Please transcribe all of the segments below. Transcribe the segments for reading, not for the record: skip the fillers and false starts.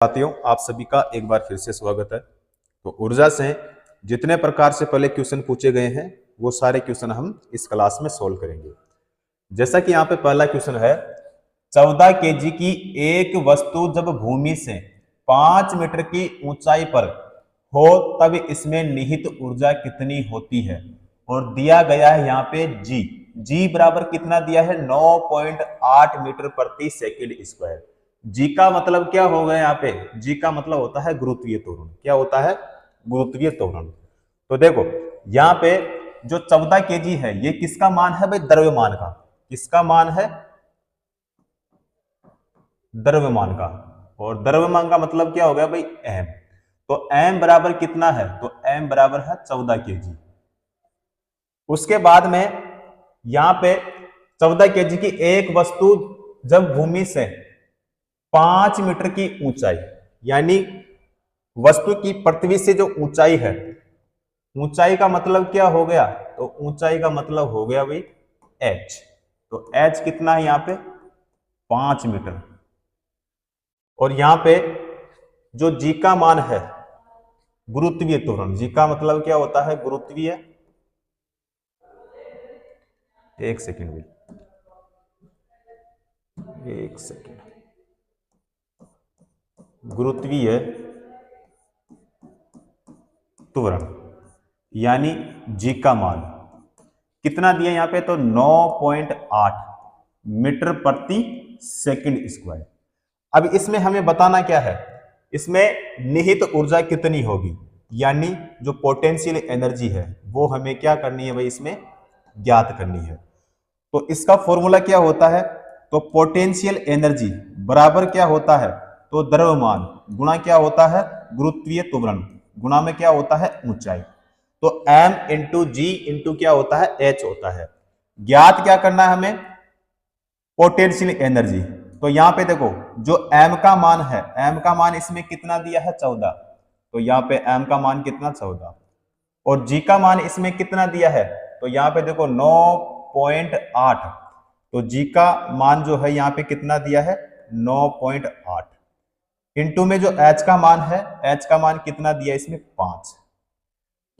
साथियों, आप सभी का एक बार फिर से स्वागत है। तो ऊर्जा से जितने प्रकार से पहले क्वेश्चन पूछे गए हैं वो सारे क्वेश्चन हम इस क्लास में सोल्व करेंगे। जैसा कि यहाँ पे पहला क्वेश्चन है, 14 केजी की एक वस्तु जब भूमि से 5 मीटर की ऊंचाई पर हो तब इसमें निहित ऊर्जा कितनी होती है। और दिया गया है यहाँ पे जी बराबर कितना दिया है, 9.8 मीटर प्रति सेकंड स्क्वायर। जी का मतलब क्या होगा, यहाँ पे जी का मतलब होता है गुरुत्वीय त्वरण। क्या होता है? गुरुत्वीय त्वरण। तो देखो यहाँ पे जो 14 केजी है ये किसका मान है भाई? द्रव्यमान का। किसका मान है? द्रव्यमान का। और द्रव्यमान का मतलब क्या हो गया भाई? एम। तो एम बराबर कितना है? तो एम बराबर है 14 केजी। उसके बाद में यहां पे 14 केजी की एक वस्तु जब भूमि से 5 मीटर की ऊंचाई, यानी वस्तु की पृथ्वी से जो ऊंचाई है, ऊंचाई का मतलब क्या हो गया? तो ऊंचाई का मतलब हो गया भाई एच। तो एच कितना है यहाँ पे? 5 मीटर। और यहां पे जो जी का मान है, गुरुत्वीय त्वरण। जी का मतलब क्या होता है? गुरुत्वीय, एक सेकेंड भाई, एक सेकेंड, गुरुत्वीय त्वरण यानी जी का मान कितना दिया यहाँ पे? तो 9.8 मीटर प्रति सेकंड स्क्वायर। अब इसमें हमें बताना क्या है? इसमें निहित ऊर्जा कितनी होगी, यानी जो पोटेंशियल एनर्जी है वो हमें क्या करनी है भाई? इसमें ज्ञात करनी है। तो इसका फॉर्मूला क्या होता है? तो पोटेंशियल एनर्जी बराबर क्या होता है? तो द्रव्यमान गुणा क्या होता है? गुरुत्वीय त्वरण गुणा में क्या होता है? ऊंचाई। तो m इंटू जी इंटू क्या होता है? h होता है। ज्ञात क्या करना है हमें? Potential energy. तो यहां पे देखो जो m का मान है, m का मान इसमें कितना दिया है? 14। तो यहाँ पे m का मान कितना? 14। और g का मान इसमें कितना दिया है? तो यहाँ पे देखो 9.8। तो g का मान जो है यहाँ पे कितना दिया है? 9.8 इंटू में जो h का मान है, h का मान कितना दिया इसमें? 5।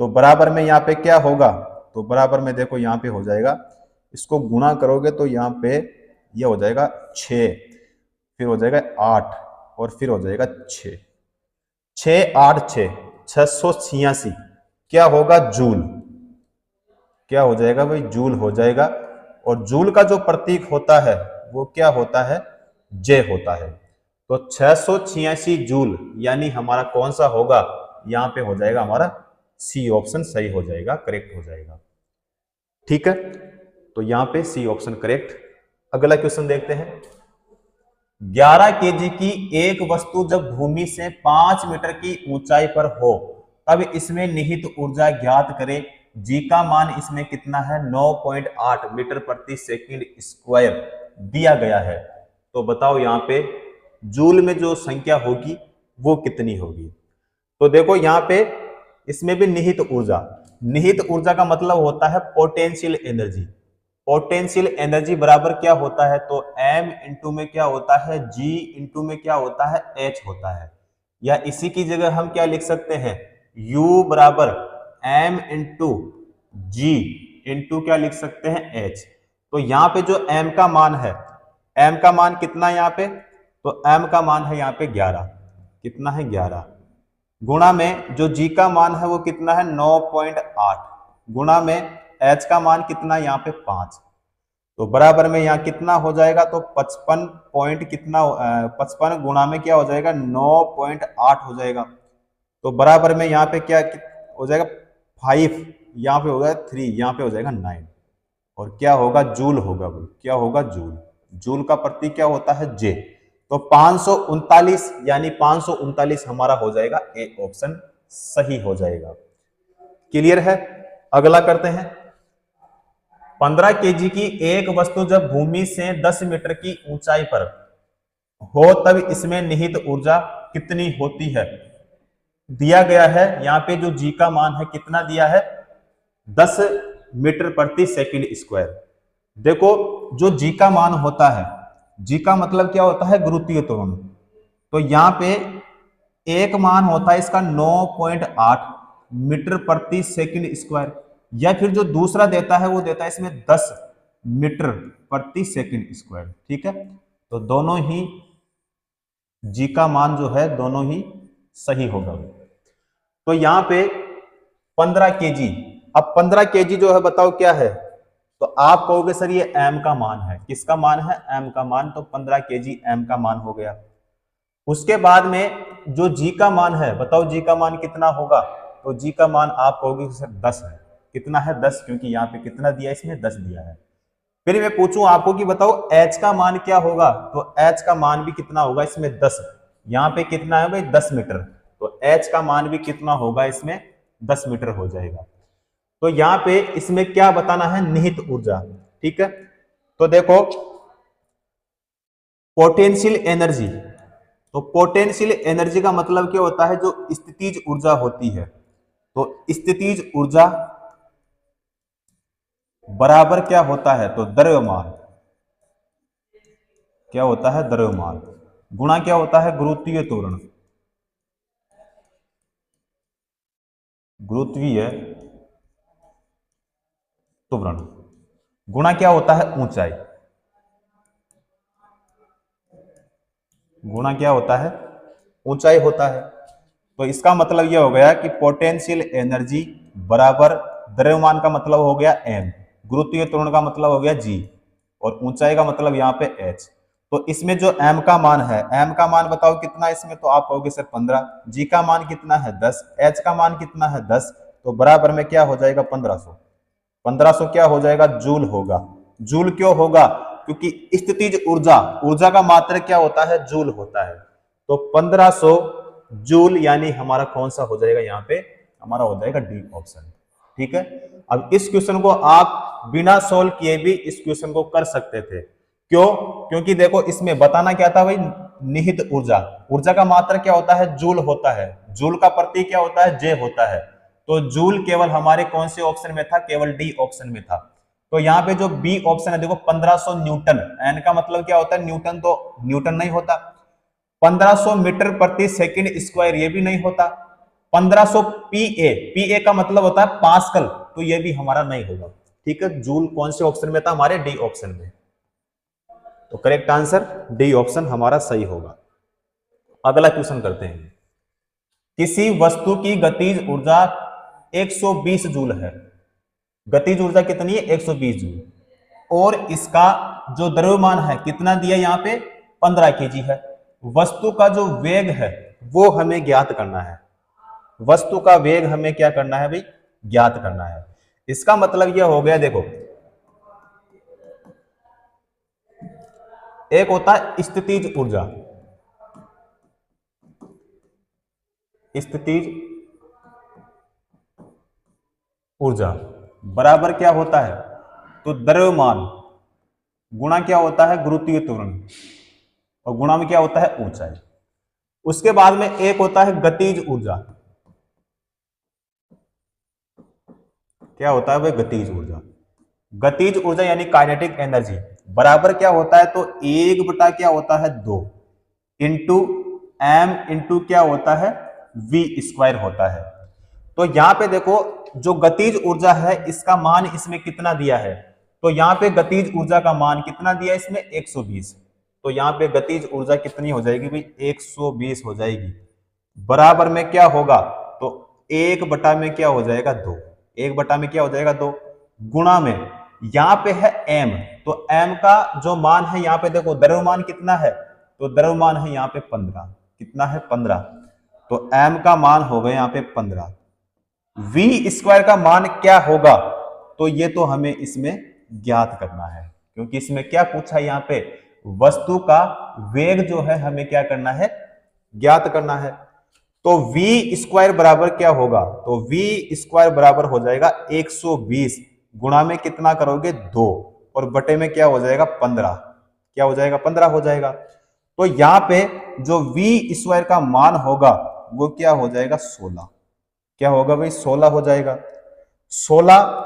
तो बराबर में यहाँ पे क्या होगा? तो बराबर में देखो यहाँ पे हो जाएगा, इसको गुणा करोगे तो यहाँ पे ये हो जाएगा 6, फिर हो जाएगा 8 और फिर हो जाएगा 6। 6 8 6 686 क्या होगा? जूल। क्या हो जाएगा भाई? जूल हो जाएगा। और जूल का जो प्रतीक होता है वो क्या होता है? जे होता है। तो 686 जूल यानी हमारा कौन सा होगा? यहाँ पे हो जाएगा हमारा सी ऑप्शन सही हो जाएगा, करेक्ट हो जाएगा। ठीक है, तो यहाँ पे सी ऑप्शन करेक्ट। अगला क्वेश्चन देखते हैं। 11 केजी की एक वस्तु जब भूमि से 5 मीटर की ऊंचाई पर हो तब इसमें निहित ऊर्जा ज्ञात करें। जी का मान इसमें कितना है? 9.8 मीटर प्रति सेकंड स्क्वायर दिया गया है। तो बताओ यहाँ पे जूल में जो संख्या होगी वो कितनी होगी? तो देखो यहाँ पे इसमें भी निहित ऊर्जा, निहित ऊर्जा का मतलब होता है पोटेंशियल एनर्जी। पोटेंशियल एनर्जी बराबर क्या होता है? तो m इंटू में क्या होता है? g इंटू में क्या होता है? h होता है। या इसी की जगह हम क्या लिख सकते हैं? u बराबर m इंटू जी इंटू क्या लिख सकते हैं? h। तो यहाँ पे जो m का मान है, m का मान कितना यहाँ पे? तो m का मान है यहाँ पे 11। कितना है? 11। गुणा में जो g का मान है वो कितना है? 9.8 गुणा में h का मान कितना? यहाँ पे 5। तो बराबर में यहाँ कितना हो जाएगा? तो 55 पॉइंट कितना? 55 गुणा में क्या हो जाएगा? 9.8 हो जाएगा। तो बराबर में यहाँ पे क्या हो जाएगा? 5, यहाँ पे होगा 3, यहाँ पे हो जाएगा 9। और क्या होगा? जूल होगा। क्या होगा? जूल। जूल का प्रतीक क्या होता है? जे। तो 539 यानी 539 हमारा हो जाएगा ए ऑप्शन सही हो जाएगा। क्लियर है? अगला करते हैं। 15 केजी की एक वस्तु जब भूमि से 10 मीटर की ऊंचाई पर हो तब इसमें निहित ऊर्जा कितनी होती है? दिया गया है यहाँ पे जो जी का मान है कितना दिया है? 10 मीटर प्रति सेकंड स्क्वायर। देखो जो जी का मान होता है, जी का मतलब क्या होता है? गुरुत्वीय त्वरण। तो यहाँ पे एक मान होता है इसका 9.8 मीटर प्रति सेकंड स्क्वायर, या फिर जो दूसरा देता है वो देता है इसमें 10 मीटर प्रति सेकंड स्क्वायर। ठीक है, तो दोनों ही जी का मान जो है दोनों ही सही होगा। तो यहां पे 15 केजी, अब 15 केजी जो है बताओ क्या है, तो आप कहोगे सर ये एम का मान है। किसका मान है? एम का मान। तो 15 केजी एम का मान हो गया। उसके बाद में जो जी का मान है, बताओ जी का मान कितना होगा? तो जी का मान आप कहोगे सर 10 है। कितना है? 10, क्योंकि यहाँ पे कितना दिया है, इसमें 10 दिया है। फिर मैं पूछूं आपको कि बताओ एच का मान क्या होगा? तो एच का मान भी कितना होगा? इसमें 10। यहाँ पे कितना है भाई? 10 मीटर। तो एच का मान भी कितना होगा? इसमें 10 मीटर हो जाएगा। तो यहाँ पे इसमें क्या बताना है? निहित ऊर्जा। ठीक है, तो देखो पोटेंशियल एनर्जी, तो पोटेंशियल एनर्जी का मतलब क्या होता है? जो स्थितिज ऊर्जा होती है। तो स्थितिज ऊर्जा बराबर क्या होता है? तो द्रव्यमान। क्या होता है? द्रव्यमान गुणा क्या होता है? गुरुत्वीय त्वरण। गुरुत्वीय त्वरण गुणा क्या होता है? ऊंचाई। गुणा क्या होता है? ऊंचाई होता है। तो इसका मतलब यह हो गया कि पोटेंशियल एनर्जी बराबर द्रव्यमान का मतलब हो गया m, गुरुत्वीय त्वरण का मतलब हो गया g, और ऊंचाई का मतलब यहाँ पे h। तो इसमें जो m का मान है, m का मान बताओ कितना इसमें? तो आप कहोगे सर 15। g का मान कितना है? 10। h का मान कितना है? 10। तो बराबर में क्या हो जाएगा? 1500। 1500 क्या हो जाएगा? जूल होगा। जूल क्यों होगा? क्योंकि स्थितिज ऊर्जा, ऊर्जा का मात्रक क्या होता है? जूल होता है। तो 1500 जूल यानी हमारा कौन सा हो जाएगा? यहाँ पे हमारा हो जाएगा डी ऑप्शन। ठीक है, अब इस क्वेश्चन को आप बिना सोल्व किए भी इस क्वेश्चन को कर सकते थे। क्यों? क्योंकि देखो इसमें बताना क्या था भाई? निहित ऊर्जा। ऊर्जा का मात्रक क्या होता है? जूल होता है। जूल का प्रतीक क्या होता है? जे होता है। तो जूल केवल हमारे कौन से ऑप्शन में था? केवल डी ऑप्शन में था। तो यहाँ पे जो बी ऑप्शन है देखो 1500 न्यूटन, एन का मतलब क्या होता है? न्यूटन, तो न्यूटन नहीं होता। 1500 मीटर प्रति सेकंड स्क्वायर, ये भी नहीं होता। 1500 पीए, पीए का मतलब होता है पास्कल, तो ये भी हमारा नहीं होगा। ठीक है, जूल कौन से ऑप्शन में था? हमारे डी ऑप्शन में। तो करेक्ट आंसर डी ऑप्शन हमारा सही होगा। अगला क्वेश्चन करते हैं। किसी वस्तु की गतिज ऊर्जा 120 जूल है। गतिज ऊर्जा कितनी है? 120 जूल। और इसका जो द्रव्यमान है कितना दिया? यहाँ पे 15 केजी है। वस्तु का जो वेग है वो हमें ज्ञात करना है। वस्तु का वेग हमें क्या करना है भाई? ज्ञात करना है। इसका मतलब यह हो गया, देखो एक होता है स्थितिज ऊर्जा। स्थितिज ऊर्जा बराबर क्या होता है? तो द्रव्यमान गुणा क्या होता है? गुरुत्वीय त्वरण, और गुणा में क्या होता है? ऊंचाई। उसके बाद में एक होता है गतिज ऊर्जा। क्या होता है भाई? गतिज ऊर्जा। गतिज ऊर्जा यानी काइनेटिक एनर्जी बराबर क्या होता है? तो 1 बटा क्या होता है? 2 इंटू एम इंटू क्या होता है? वी स्क्वायर होता है। तो यहां पे देखो जो गतिज ऊर्जा है इसका मान इसमें कितना दिया है? तो यहाँ पे गतिज ऊर्जा का मान कितना दिया है इसमें? 120। तो यहाँ पे गतिज ऊर्जा कितनी हो जाएगी भाई? 120 हो जाएगी। बराबर में क्या होगा? तो 1 बटा में क्या हो जाएगा? 2। 1 बटा में क्या हो जाएगा? 2। गुणा में यहाँ पे है m, तो m का जो मान है यहाँ पे देखो द्रव्यमान कितना है? तो द्रव्यमान है यहाँ पे 15। कितना है? 15। तो m का मान होगा यहाँ पे 15। v स्क्वायर का मान क्या होगा? तो ये तो हमें इसमें ज्ञात करना है, क्योंकि इसमें क्या पूछा है? यहाँ पे वस्तु का वेग जो है हमें क्या करना है? ज्ञात करना है। तो v स्क्वायर बराबर क्या होगा? तो v स्क्वायर बराबर हो जाएगा 120 गुणा में कितना करोगे? 2, और बटे में क्या हो जाएगा? 15। क्या हो जाएगा? 15 हो जाएगा। तो यहां पे जो v स्क्वायर का मान होगा वो क्या हो जाएगा? 16। क्या होगा भाई? 16 हो जाएगा। 16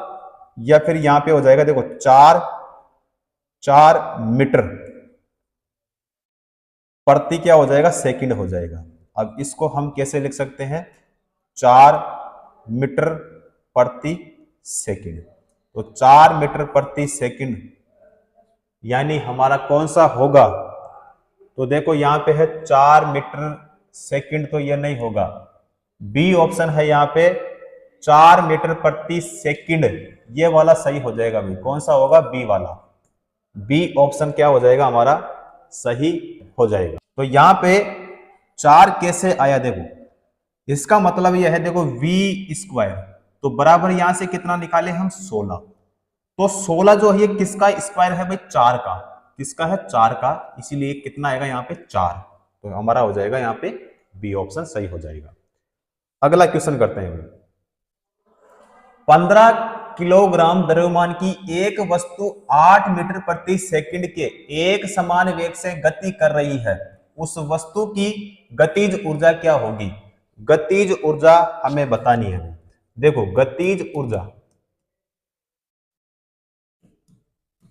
या फिर यहां पे हो जाएगा देखो 4 मीटर प्रति क्या हो जाएगा? सेकंड हो जाएगा। अब इसको हम कैसे लिख सकते हैं, 4 मीटर प्रति सेकंड। तो 4 मीटर प्रति सेकंड यानी हमारा कौन सा होगा, तो देखो यहां पे है 4 मीटर सेकंड, तो ये नहीं होगा, बी ऑप्शन है यहां पे 4 मीटर प्रति सेकंड, ये वाला सही हो जाएगा भाई। कौन सा होगा, बी वाला, बी ऑप्शन क्या हो जाएगा हमारा, सही हो जाएगा। तो यहां पे 4 कैसे आया, देखो इसका मतलब यह है, देखो v स्क्वायर, तो बराबर यहां से कितना निकाले हम, 16। तो 16 जो है ये किसका स्क्वायर है भाई, 4 का, किसका है, 4 का, इसीलिए कितना आएगा यहाँ पे 4, तो हमारा हो जाएगा यहाँ पे बी ऑप्शन सही हो जाएगा। अगला क्वेश्चन करते हैं भाई। 15 किलोग्राम द्रव्यमान की एक वस्तु 8 मीटर प्रति सेकंड के एक समान वेग से गति कर रही है, उस वस्तु की गतिज ऊर्जा क्या होगी। गतिज ऊर्जा हमें बतानी है। देखो गतिज ऊर्जा,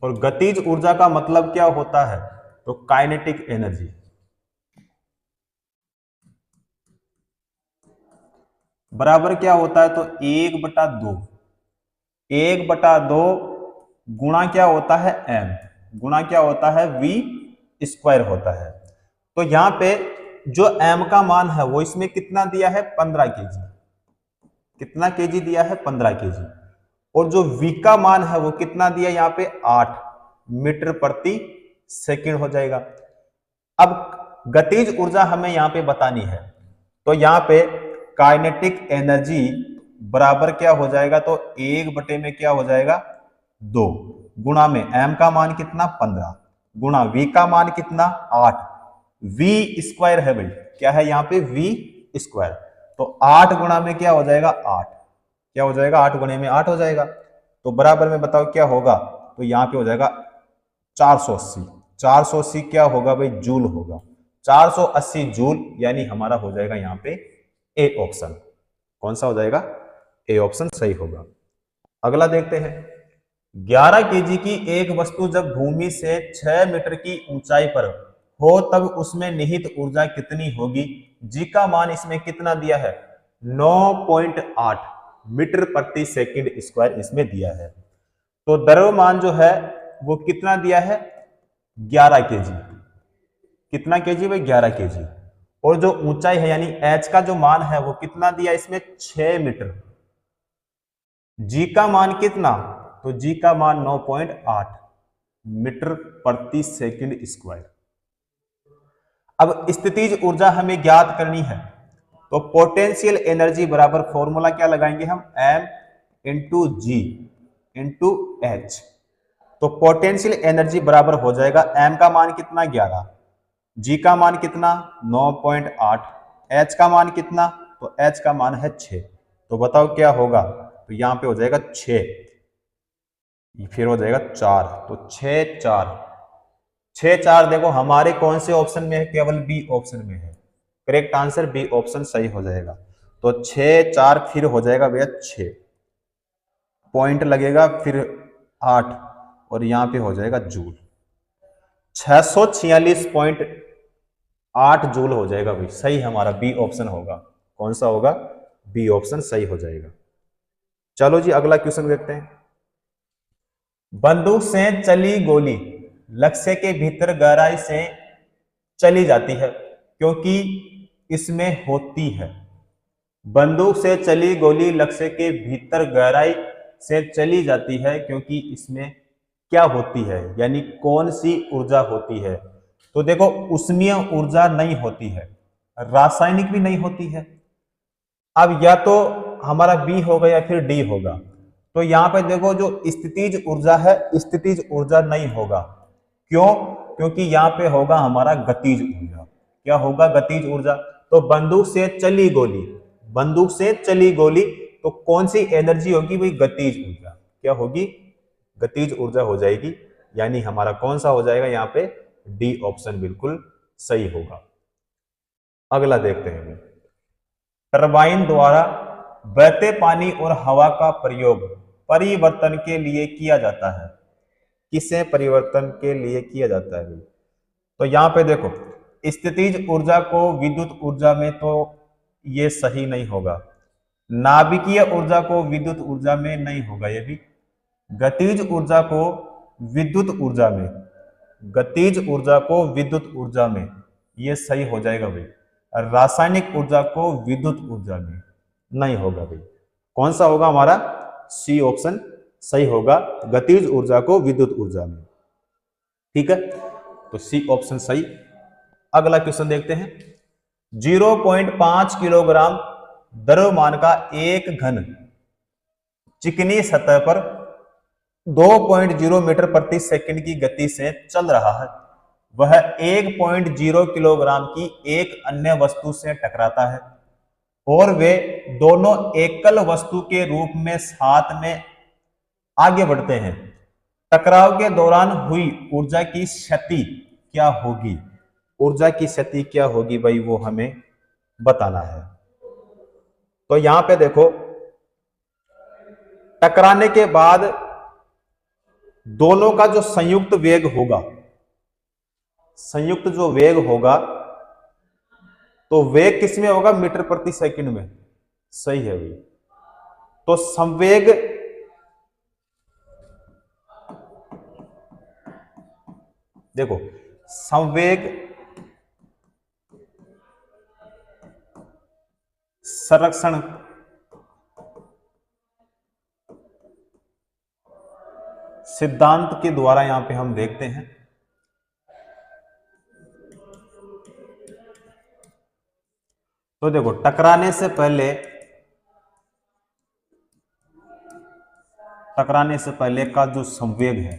और गतिज ऊर्जा का मतलब क्या होता है, तो काइनेटिक एनर्जी। बराबर क्या होता है, तो 1/2, 1/2 गुणा क्या होता है, m, गुणा क्या होता है, v स्क्वायर होता है। तो यहां पे जो m का मान है वो इसमें कितना दिया है, 15 केजी, कितना केजी दिया है, 15 केजी, और जो v का मान है वो कितना दिया यहाँ पे, 8 मीटर प्रति सेकंड हो जाएगा। अब गतिज ऊर्जा हमें यहाँ पे बतानी है, तो यहाँ पे काइनेटिक एनर्जी बराबर क्या हो जाएगा, तो 1 में क्या हो जाएगा, 2 गुणा में m का मान कितना, 15 गुणा v का मान कितना, 8, v स्क्वायर है भाई, क्या है यहाँ पे, v स्क्वायर, तो 8 गुणा में क्या हो जाएगा, 8, क्या हो जाएगा, 8 गुणे में 8 हो जाएगा। तो बराबर में बताओ क्या होगा, तो यहाँ पे हो जाएगा 480, 480 क्या होगा भाई, जूल होगा, 480 जूल, यानी हमारा हो जाएगा यहाँ पे ए ऑप्शन। कौन सा हो जाएगा, ए ऑप्शन सही होगा। अगला देखते हैं। 11 केजी की एक वस्तु जब भूमि से 6 मीटर की ऊंचाई पर हो तब उसमें निहित ऊर्जा कितनी होगी। जी का मान इसमें कितना दिया है, 9.8 मीटर प्रति सेकंड स्क्वायर इसमें दिया है। तो द्रव्यमान जो है वो कितना दिया है, 11 केजी, कितना केजी भाई, 11 केजी, और जो ऊंचाई है यानी h का जो मान है वो कितना दिया इसमें, 6 मीटर। जी का मान कितना, तो जी का मान 9.8 मीटर प्रति सेकंड स्क्वायर। अब स्थितिज ऊर्जा हमें ज्ञात करनी है, तो पोटेंशियल एनर्जी बराबर फॉर्मूला क्या लगाएंगे हम, m इंटू जी इंटू एच। तो पोटेंशियल एनर्जी बराबर हो जाएगा, m का मान कितना, 11, g का मान कितना, 9.8, h का मान कितना, तो h का मान है 6। तो बताओ क्या होगा, तो यहां पे हो जाएगा 6, फिर हो जाएगा 4, तो 6 4, 6 4 देखो हमारे कौन से ऑप्शन में है, केवल बी ऑप्शन में है, करेक्ट आंसर बी ऑप्शन सही हो जाएगा। तो 6 4 फिर हो जाएगा भैया 6, पॉइंट लगेगा फिर 8, और यहां पे हो जाएगा जूल, 646.8 जूल हो जाएगा भाई, सही हमारा बी ऑप्शन होगा। कौन सा होगा, बी ऑप्शन सही हो जाएगा। चलो जी अगला क्वेश्चन देखते हैं। बंदूक से चली गोली लक्ष्य के भीतर गहराई से चली जाती है क्योंकि इसमें होती है। बंदूक से चली गोली लक्ष्य के भीतर गहराई से चली जाती है क्योंकि इसमें क्या होती है, यानी कौन सी ऊर्जा होती है। तो देखो उष्मीय ऊर्जा नहीं होती है, रासायनिक भी नहीं होती है। अब या तो हमारा बी होगा या फिर डी होगा। तो यहां पे देखो जो स्थितिज ऊर्जा है, स्थितिज ऊर्जा नहीं होगा। क्यों, क्योंकि यहाँ पे होगा हमारा गतिज ऊर्जा। क्या होगा, गतिज ऊर्जा। तो बंदूक से चली गोली, बंदूक से चली गोली, तो कौन सी एनर्जी होगी, वही गतिज ऊर्जा। क्या होगी, गतिज ऊर्जा हो जाएगी, यानी हमारा कौन सा हो जाएगा यहाँ पे, डी ऑप्शन बिल्कुल सही होगा। अगला देखते हैं। टरबाइन द्वारा बहते पानी और हवा का प्रयोग परिवर्तन के लिए किया जाता है। किसे परिवर्तन के लिए किया जाता है, तो यहां पे देखो स्थितिज ऊर्जा को विद्युत ऊर्जा में, तो ये सही नहीं होगा। नाभिकीय ऊर्जा को विद्युत ऊर्जा में नहीं होगा ये भी। गतिज ऊर्जा को विद्युत ऊर्जा में, गतिज ऊर्जा को विद्युत ऊर्जा में, ये सही हो जाएगा भाई। रासायनिक ऊर्जा को विद्युत ऊर्जा में नहीं होगा भाई। कौन सा होगा हमारा? सी ऑप्शन सही होगा, गतिज ऊर्जा को विद्युत ऊर्जा में। ठीक है, तो सी ऑप्शन सही। अगला क्वेश्चन देखते हैं। 0.5 किलोग्राम द्रव्यमान का एक घन चिकनी सतह पर 2.0 मीटर प्रति सेकंड की गति से चल रहा है। वह 1.0 किलोग्राम की एक अन्य वस्तु से टकराता है और वे दोनों एकल वस्तु के रूप में साथ में आगे बढ़ते हैं। टकराव के दौरान हुई ऊर्जा की क्षति क्या होगी? ऊर्जा की क्षति क्या होगी भाई, वो हमें बताना है। तो यहां पे देखो, टकराने के बाद दोनों का जो संयुक्त वेग होगा, संयुक्त जो वेग होगा, तो वेग किसमें होगा? मीटर प्रति सेकंड में। सही है भाई। तो संवेग, देखो संवेग संरक्षण सिद्धांत के द्वारा यहां पे हम देखते हैं। तो देखो, टकराने से पहले का जो संवेग है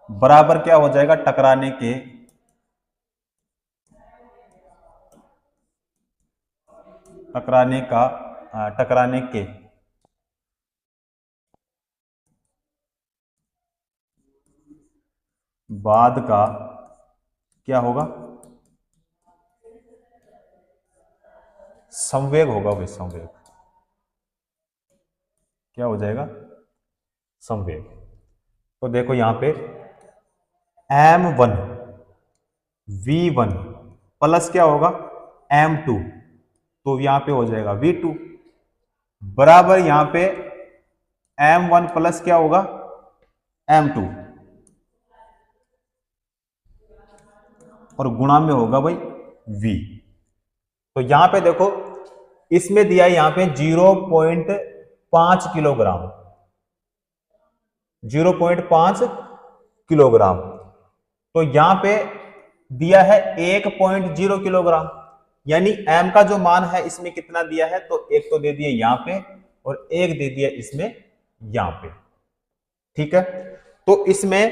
बराबर क्या हो जाएगा? टकराने के बाद का क्या होगा? संवेग होगा भाई। संवेग क्या हो जाएगा? संवेग। तो देखो यहां पे m1 v1 प्लस क्या होगा? m2, तो यहां पे हो जाएगा v2 बराबर यहां पे m1 प्लस क्या होगा? m2 और गुणा में होगा भाई v। तो यहां पे देखो, इसमें दिया है यहां पे 0.5 किलोग्राम, 0.5 किलोग्राम। तो यहां पे दिया है 1.0 किलोग्राम, यानी m का जो मान है इसमें कितना दिया है? तो एक तो दे दिया यहां पे और एक दे दिया इसमें यहां पे। ठीक है, तो इसमें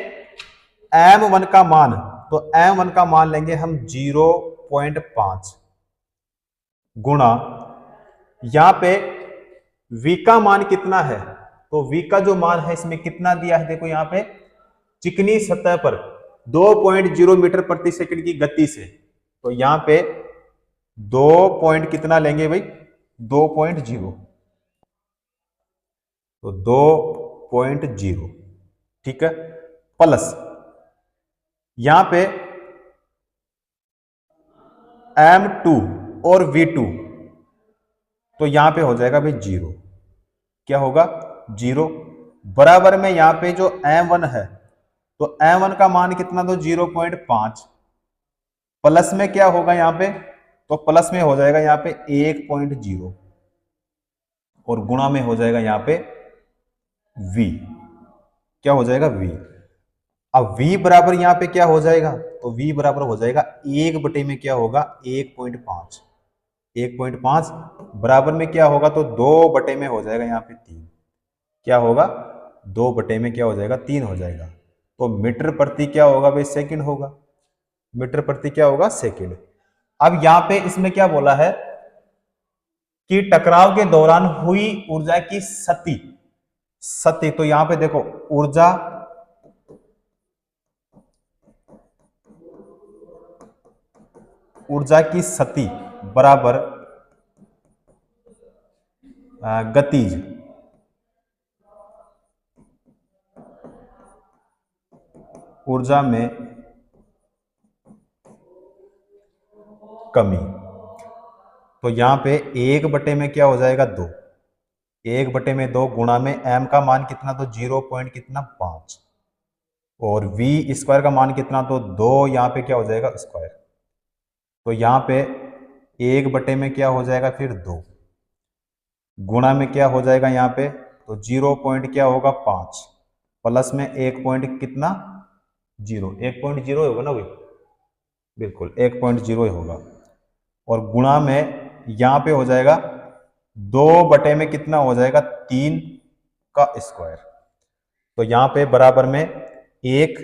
m1 का मान, तो m1 का मान लेंगे हम 0.5 गुणा, यहां पे v का मान कितना है? तो v का जो मान है इसमें कितना दिया है? देखो यहां पे चिकनी सतह पर 2.0 मीटर प्रति सेकंड की गति से, तो यहां पे 2 पॉइंट कितना लेंगे भाई? 2.0, तो 2.0। ठीक है, प्लस यहां पे m2 और v2, तो यहां पे हो जाएगा भाई 0। क्या होगा? 0 बराबर में यहां पे जो m1 है, तो m1 का मान कितना? तो 0.5 प्लस में क्या होगा यहां पे? तो प्लस में हो जाएगा यहां पे 1.0 और गुणा में हो जाएगा यहां पे v। क्या हो जाएगा? v। अब v बराबर यहां पे क्या हो जाएगा? तो v बराबर हो जाएगा 1 में क्या होगा? 1.5, 1.5 बराबर में क्या होगा? तो 2 में हो जाएगा यहां पे 3। क्या होगा? 2 में क्या हो जाएगा? 3 हो जाएगा। तो मीटर प्रति क्या होगा भाई? सेकंड होगा। मीटर प्रति क्या होगा? सेकंड। अब यहां पे इसमें क्या बोला है कि टकराव के दौरान हुई ऊर्जा की क्षति, तो यहां पे देखो ऊर्जा की क्षति बराबर गतिज, ऊर्जा में कमी। तो यहां पे 1 बटे में क्या हो जाएगा 2, 1/2 गुणा में m का मान कितना, तो 0 पॉइंट कितना 5, और v स्क्वायर का मान कितना, तो 2, यहाँ पे क्या हो जाएगा स्क्वायर। तो यहाँ पे 1 बटे में क्या हो जाएगा फिर 2, गुणा में क्या हो जाएगा यहाँ पे, तो 0 पॉइंट क्या होगा 5, प्लस में 1 पॉइंट कितना 0, 1.0 होगा ना भाई, बिल्कुल 1.0 होगा। और गुणा में यहाँ पे हो जाएगा 2 बटे में कितना हो जाएगा 3 का स्क्वायर। तो यहाँ पे बराबर में 1,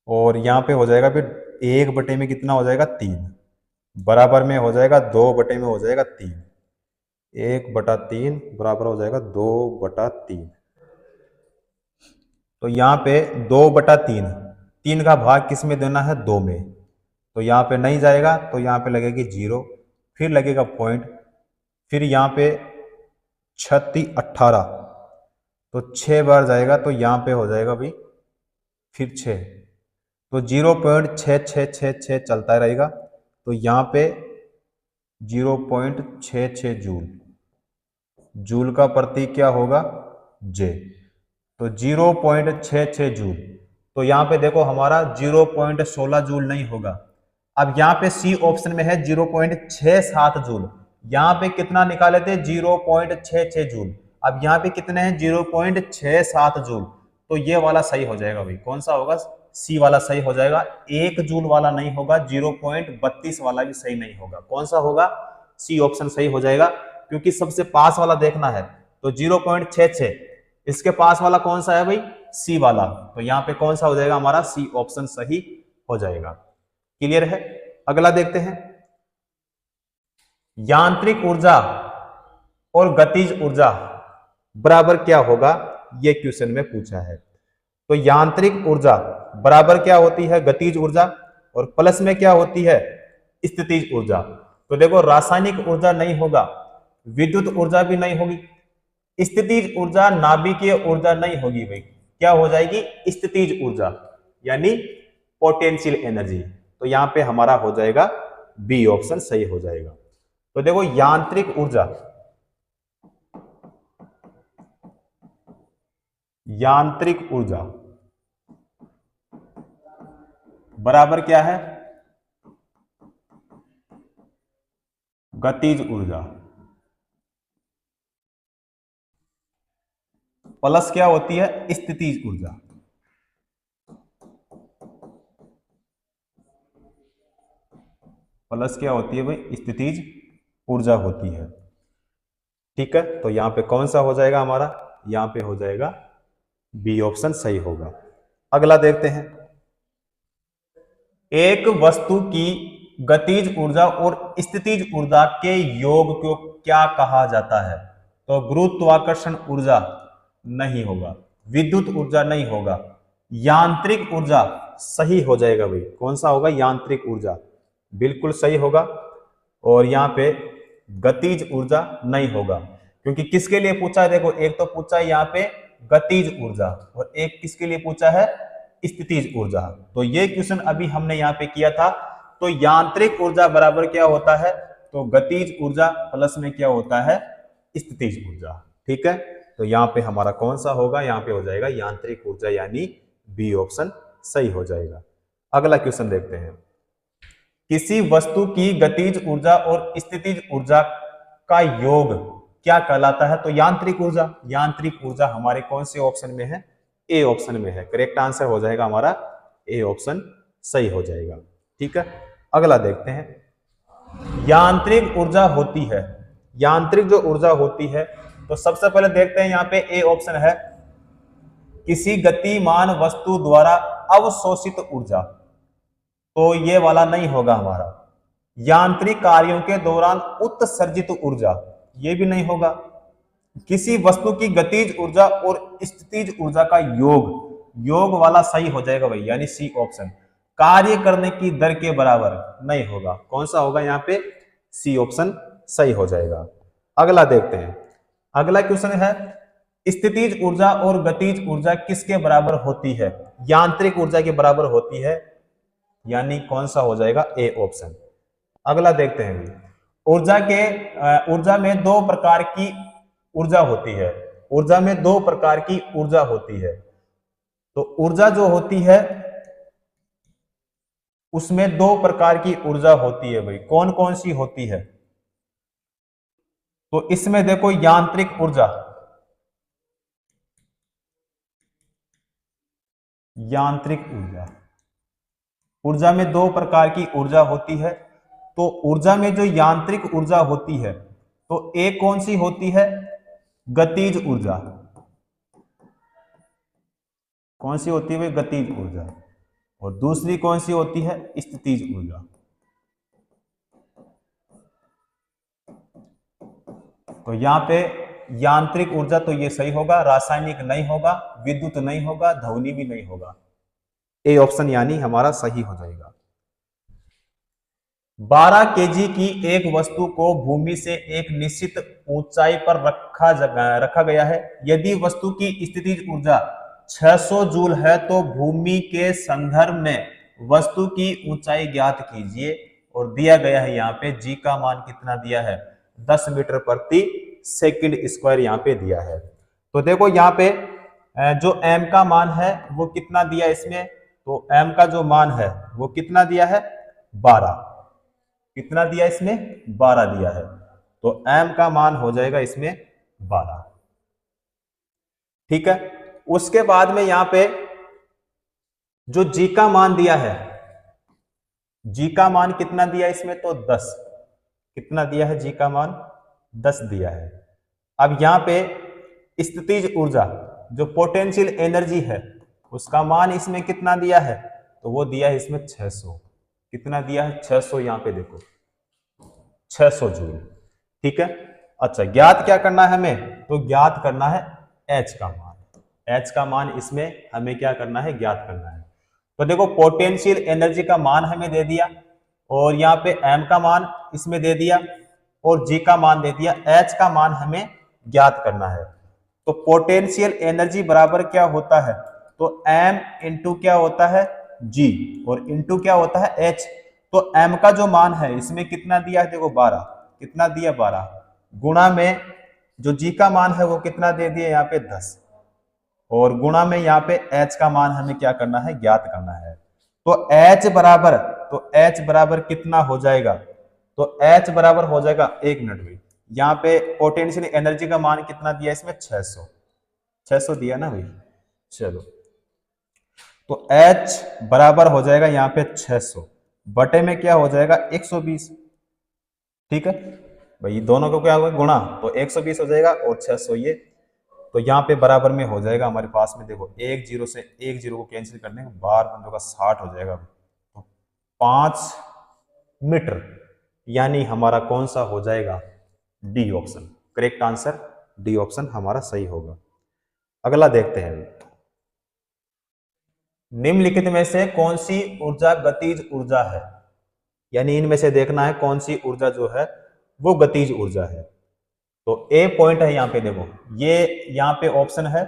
और यहाँ पे हो जाएगा फिर 1 बटे में कितना हो जाएगा 3, बराबर में हो जाएगा 2 बटे में हो जाएगा 3, 1/3 बराबर हो जाएगा 2/3। तो यहाँ पे 2/3, 3 का भाग किस में देना है 2 में, तो यहाँ पे नहीं जाएगा, तो यहाँ पे लगेगी 0, फिर लगेगा पॉइंट, फिर यहाँ पे 36 18, तो 6 बार जाएगा, तो यहाँ पे हो जाएगा भाई फिर 6, तो 0.6666 चलता रहेगा। तो यहाँ पे 0.66 जूल, जूल का प्रतीक क्या होगा जे, तो 0.66 जूल। तो यहाँ पे देखो हमारा 0.16 जूल नहीं होगा। अब यहाँ पे सी ऑप्शन में है 0.67 जूल, यहाँ पे कितना निकाले थे 0.66 जूल, अब यहाँ पे कितने हैं 0.67 जूल, तो ये वाला सही हो जाएगा भाई। कौन सा होगा, सी वाला सही हो जाएगा, 1 जूल वाला नहीं होगा, 0.32 वाला भी सही नहीं होगा। कौन सा होगा, सी ऑप्शन सही हो जाएगा, क्योंकि सबसे पास वाला देखना है। तो 0.66, इसके पास वाला कौन सा है भाई, सी वाला, तो यहाँ पे कौन सा हो जाएगा हमारा, सी ऑप्शन सही हो जाएगा। क्लियर है। अगला देखते हैं, यांत्रिक ऊर्जा और गतिज ऊर्जा बराबर क्या होगा, ये क्वेश्चन में पूछा है। तो यांत्रिक ऊर्जा बराबर क्या होती है गतिज ऊर्जा, और प्लस में क्या होती है स्थितिज ऊर्जा। तो देखो रासायनिक ऊर्जा नहीं होगा, विद्युत ऊर्जा भी नहीं होगी, स्थितिज ऊर्जा नाभिकीय ऊर्जा नहीं होगी भाई, क्या हो जाएगी स्थितिज ऊर्जा, यानी पोटेंशियल एनर्जी। तो यहां पे हमारा हो जाएगा बी ऑप्शन सही हो जाएगा। तो देखो यांत्रिक ऊर्जा, यांत्रिक ऊर्जा बराबर क्या है गतिज ऊर्जा, प्लस क्या होती है स्थितिज ऊर्जा। प्लस क्या होती है भाई स्थितिज ऊर्जा होती है। ठीक है, तो यहां पे कौन सा हो जाएगा हमारा, यहां पे हो जाएगा बी ऑप्शन सही होगा। अगला देखते हैं, एक वस्तु की गतिज ऊर्जा और स्थितिज ऊर्जा के योग को क्या कहा जाता है। तो गुरुत्वाकर्षण ऊर्जा नहीं होगा, विद्युत ऊर्जा नहीं होगा, यांत्रिक ऊर्जा सही हो जाएगा भाई। कौन सा होगा यांत्रिक ऊर्जा, बिल्कुल सही होगा। और यहां पे गतिज ऊर्जा नहीं होगा, क्योंकि किसके लिए पूछा है, देखो एक तो पूछा है यहाँ पे गतिज ऊर्जा और एक किसके लिए पूछा है स्थितिज ऊर्जा। तो ये क्वेश्चन अभी हमने यहाँ पे किया था। तो यांत्रिक ऊर्जा बराबर क्या होता है, तो गतिज ऊर्जा प्लस में क्या होता है स्थितिज ऊर्जा। ठीक है, तो यहाँ पे हमारा कौन सा होगा, यहाँ पे हो जाएगा यांत्रिक ऊर्जा, यानी बी ऑप्शन सही हो जाएगा। अगला क्वेश्चन देखते हैं, किसी वस्तु की गतिज ऊर्जा और स्थितिज ऊर्जा का योग क्या कहलाता है। तो यांत्रिक ऊर्जा, यांत्रिक ऊर्जा हमारे कौन से ऑप्शन में है, ए ऑप्शन में है। करेक्ट आंसर हो जाएगा हमारा ए ऑप्शन सही हो जाएगा। ठीक है, अगला देखते हैं, यांत्रिक ऊर्जा होती है, यांत्रिक जो ऊर्जा होती है, तो सबसे पहले देखते हैं यहाँ पे ए ऑप्शन है, किसी गतिमान वस्तु द्वारा अवशोषित ऊर्जा, तो ये वाला नहीं होगा हमारा। यांत्रिक कार्यों के दौरान उत्सर्जित ऊर्जा, ये भी नहीं होगा। किसी वस्तु की गतिज ऊर्जा और स्थितिज ऊर्जा का योग, योग वाला सही हो जाएगा भाई, यानी सी ऑप्शन। कार्य करने की दर के बराबर नहीं होगा, कौन सा होगा यहाँ पे, सी ऑप्शन सही हो जाएगा। अगला देखते हैं, अगला क्वेश्चन है, स्थितिज ऊर्जा और गतिज ऊर्जा किसके बराबर होती है? यांत्रिक ऊर्जा के बराबर होती है, यानी कौन सा हो जाएगा? A option. अगला देखते हैं, ऊर्जा में दो प्रकार की ऊर्जा होती है। ऊर्जा में दो प्रकार की ऊर्जा होती है। तो ऊर्जा जो होती है उसमें दो प्रकार की ऊर्जा होती है भाई, कौन कौन सी होती है? तो इसमें देखो यांत्रिक ऊर्जा, यांत्रिक ऊर्जा, ऊर्जा में दो प्रकार की ऊर्जा होती है। तो ऊर्जा में जो यांत्रिक ऊर्जा होती है तो एक कौन सी होती है? गतिज ऊर्जा। कौन सी होती है? गतिज ऊर्जा। और दूसरी कौन सी होती है? स्थितिज ऊर्जा। तो यहां पे यांत्रिक ऊर्जा तो ये सही होगा, रासायनिक नहीं होगा, विद्युत नहीं होगा, ध्वनि भी नहीं होगा। ए ऑप्शन यानी हमारा सही हो जाएगा। 12 केजी की एक वस्तु को भूमि से एक निश्चित ऊंचाई पर रखा गया है। यदि वस्तु की स्थितिज ऊर्जा 600 जूल है तो भूमि के संदर्भ में वस्तु की ऊंचाई ज्ञात कीजिए। और दिया गया है यहाँ पे जी का मान कितना दिया है? 10 मीटर प्रति सेकंड स्क्वायर यहाँ पे दिया है। तो देखो यहाँ पे जो एम का मान है वो कितना दिया इसमें? तो एम का जो मान है वो कितना दिया है? 12। कितना दिया इसमें? 12 दिया है। तो m का मान हो जाएगा इसमें 12। ठीक है। उसके बाद में यहां पे जो g का मान दिया है, g का मान कितना दिया इसमें? तो 10। कितना दिया है? g का मान 10 दिया है। अब यहां पे स्थितिज ऊर्जा जो पोटेंशियल एनर्जी है उसका मान इसमें कितना दिया है? तो वो दिया है इसमें 600। कितना दिया है? 600। यहां पे देखो 600 जूल। ठीक है। अच्छा, ज्ञात क्या करना है हमें? तो ज्ञात करना है H का मान। H का मान इसमें हमें क्या करना है? ज्ञात करना है। तो देखो पोटेंशियल एनर्जी का मान हमें दे दिया और यहाँ पे M का मान इसमें दे दिया और G का मान दे दिया। H का मान हमें ज्ञात करना है। तो पोटेंशियल एनर्जी बराबर क्या होता है? तो M इंटू क्या होता है? G और इंटू क्या होता है? H। तो M का जो मान है इसमें कितना दिया है? देखो 12। कितना दिया? 12। गुणा में जो G का मान है वो कितना दे दिया? यहाँ पे 10 और गुणा में यहाँ पे H का मान हमें क्या करना है? ज्ञात करना है। तो H बराबर कितना हो जाएगा? तो H बराबर हो जाएगा, एक मिनट भाई, यहाँ पे पोटेंशियल एनर्जी का मान कितना दिया इसमें? 600 दिया ना भाई। चलो, तो H बराबर हो जाएगा यहाँ पे 600 बटे में क्या हो जाएगा? 120। ठीक है भाई, दोनों को क्या होगा? गुणा। तो 120 हो जाएगा और 600 ये। तो यहाँ पे बराबर में हो जाएगा हमारे पास में, देखो एक जीरो से एक जीरो को कैंसिल करने के बाहर बन होगा 60 हो जाएगा। तो 5 मीटर, यानी हमारा कौन सा हो जाएगा? D option. Correct answer D option हमारा सही होगा। अगला देखते हैं, निम्नलिखित में से कौन सी ऊर्जा गतिज ऊर्जा है? यानी इनमें से देखना है कौन सी ऊर्जा जो है वो गतिज ऊर्जा है। तो ए पॉइंट है यहाँ पे, देखो ये यहाँ पे ऑप्शन है